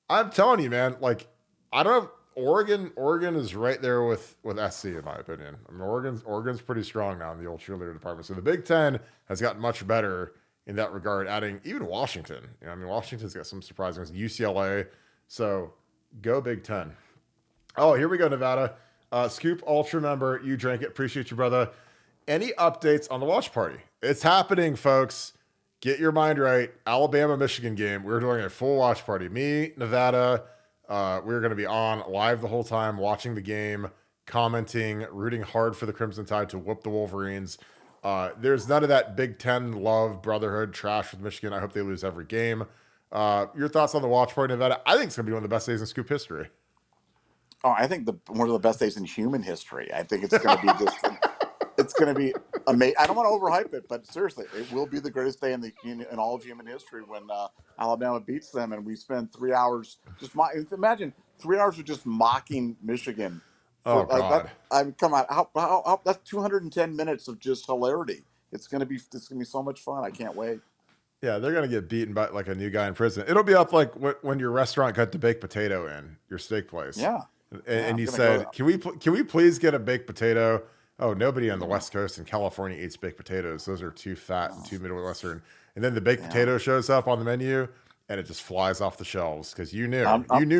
I'm telling you, man. Like, I don't know. Oregon is right there with SC in my opinion. I mean, Oregon's pretty strong now in the old cheerleader department. So the Big Ten has gotten much better in that regard. Adding even Washington. Washington's got some surprising ones. UCLA. So go Big Ten. Oh, here we go, Nevada. Scoop Ultra member, you drank it. Appreciate you, brother. Any updates on the watch party? It's happening, folks. Get your mind right. Alabama-Michigan game. We're doing a full watch party. Me, Nevada. We're going to be on live the whole time, watching the game, commenting, rooting hard for the Crimson Tide to whoop the Wolverines. There's none of that Big Ten love, brotherhood, trash with Michigan. I hope they lose every game. Your thoughts on the watch party, Nevada? I think it's going to be one of the best days in Scoop history. Oh, I think one of the best days in human history. I think it's going to be just. It's going to be amazing. I don't want to overhype it, but seriously, it will be the greatest day in all of human history when Alabama beats them, and we spend 3 hours just imagine 3 hours of just mocking Michigan. Oh God! Come on, how that's 210 minutes of just hilarity. It's going to be so much fun. I can't wait. Yeah, they're going to get beaten by like a new guy in prison. It'll be up like when your restaurant got the baked potato in your steak place. Yeah, and you said, "Can we please get a baked potato?" Oh, nobody on the West Coast in California eats baked potatoes. Those are too fat and too Midwestern. And then the baked potato shows up on the menu, and it just flies off the shelves because you knew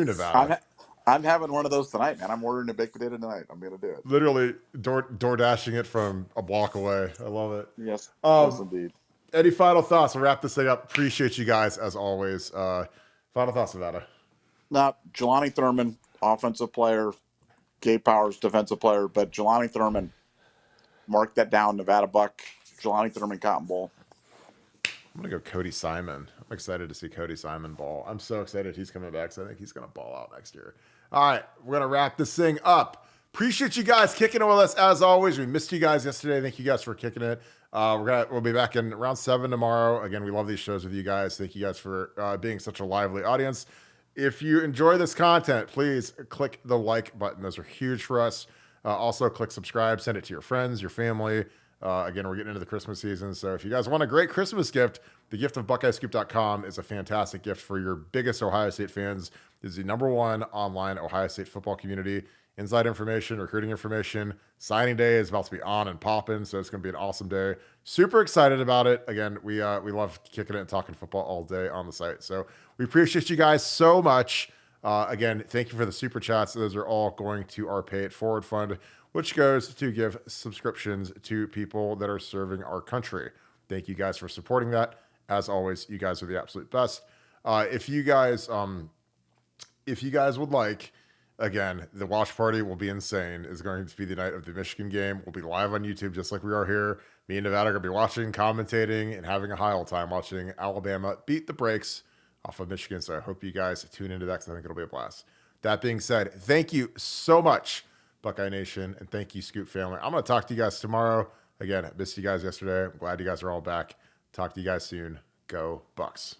Nevada. I'm having one of those tonight, man. I'm ordering a baked potato tonight. I'm going to do it. Literally door dashing it from a block away. I love it. Yes, yes, indeed. Any final thoughts? We'll wrap this thing up. Appreciate you guys as always. Final thoughts, Nevada. Now, Jelani Thurman, offensive player. Gabe Powers, defensive player. But Jelani Thurman, mark that down. Nevada Buck. Jelani Thurman, Cotton Bowl. I'm going to go Cody Simon. I'm excited to see Cody Simon ball. I'm so excited he's coming back, so I think he's going to ball out next year. All right, we're going to wrap this thing up. Appreciate you guys kicking it with us as always. We missed you guys yesterday. Thank you guys for kicking it. We'll be back in around 7 tomorrow. Again, we love these shows with you guys. Thank you guys for being such a lively audience. If you enjoy this content, please click the like button. Those are huge for us. Also, click subscribe. Send it to your friends, your family. Again, we're getting into the Christmas season. So if you guys want a great Christmas gift, the gift of BuckeyeScoop.com is a fantastic gift for your biggest Ohio State fans. This is the #1 online Ohio State football community. Inside information, recruiting information. Signing day is about to be on and popping, so it's going to be an awesome day. Super excited about it. Again, we love kicking it and talking football all day on the site. So we appreciate you guys so much. Again, thank you for the super chats. Those are all going to our Pay It Forward fund, which goes to give subscriptions to people that are serving our country. Thank you guys for supporting that. As always, you guys are the absolute best. If you guys would like, again, the watch party will be insane. It's going to be the night of the Michigan game. We'll be live on YouTube just like we are here. Me and Nevada are going to be watching, commentating, and having a high old time watching Alabama beat the brakes off of Michigan. So I hope you guys tune into that because I think it'll be a blast. That being said, thank you so much, Buckeye Nation, and thank you, Scoop family. I'm going to talk to you guys tomorrow. Again, I missed you guys yesterday. I'm glad you guys are all back. Talk to you guys soon. Go Bucks.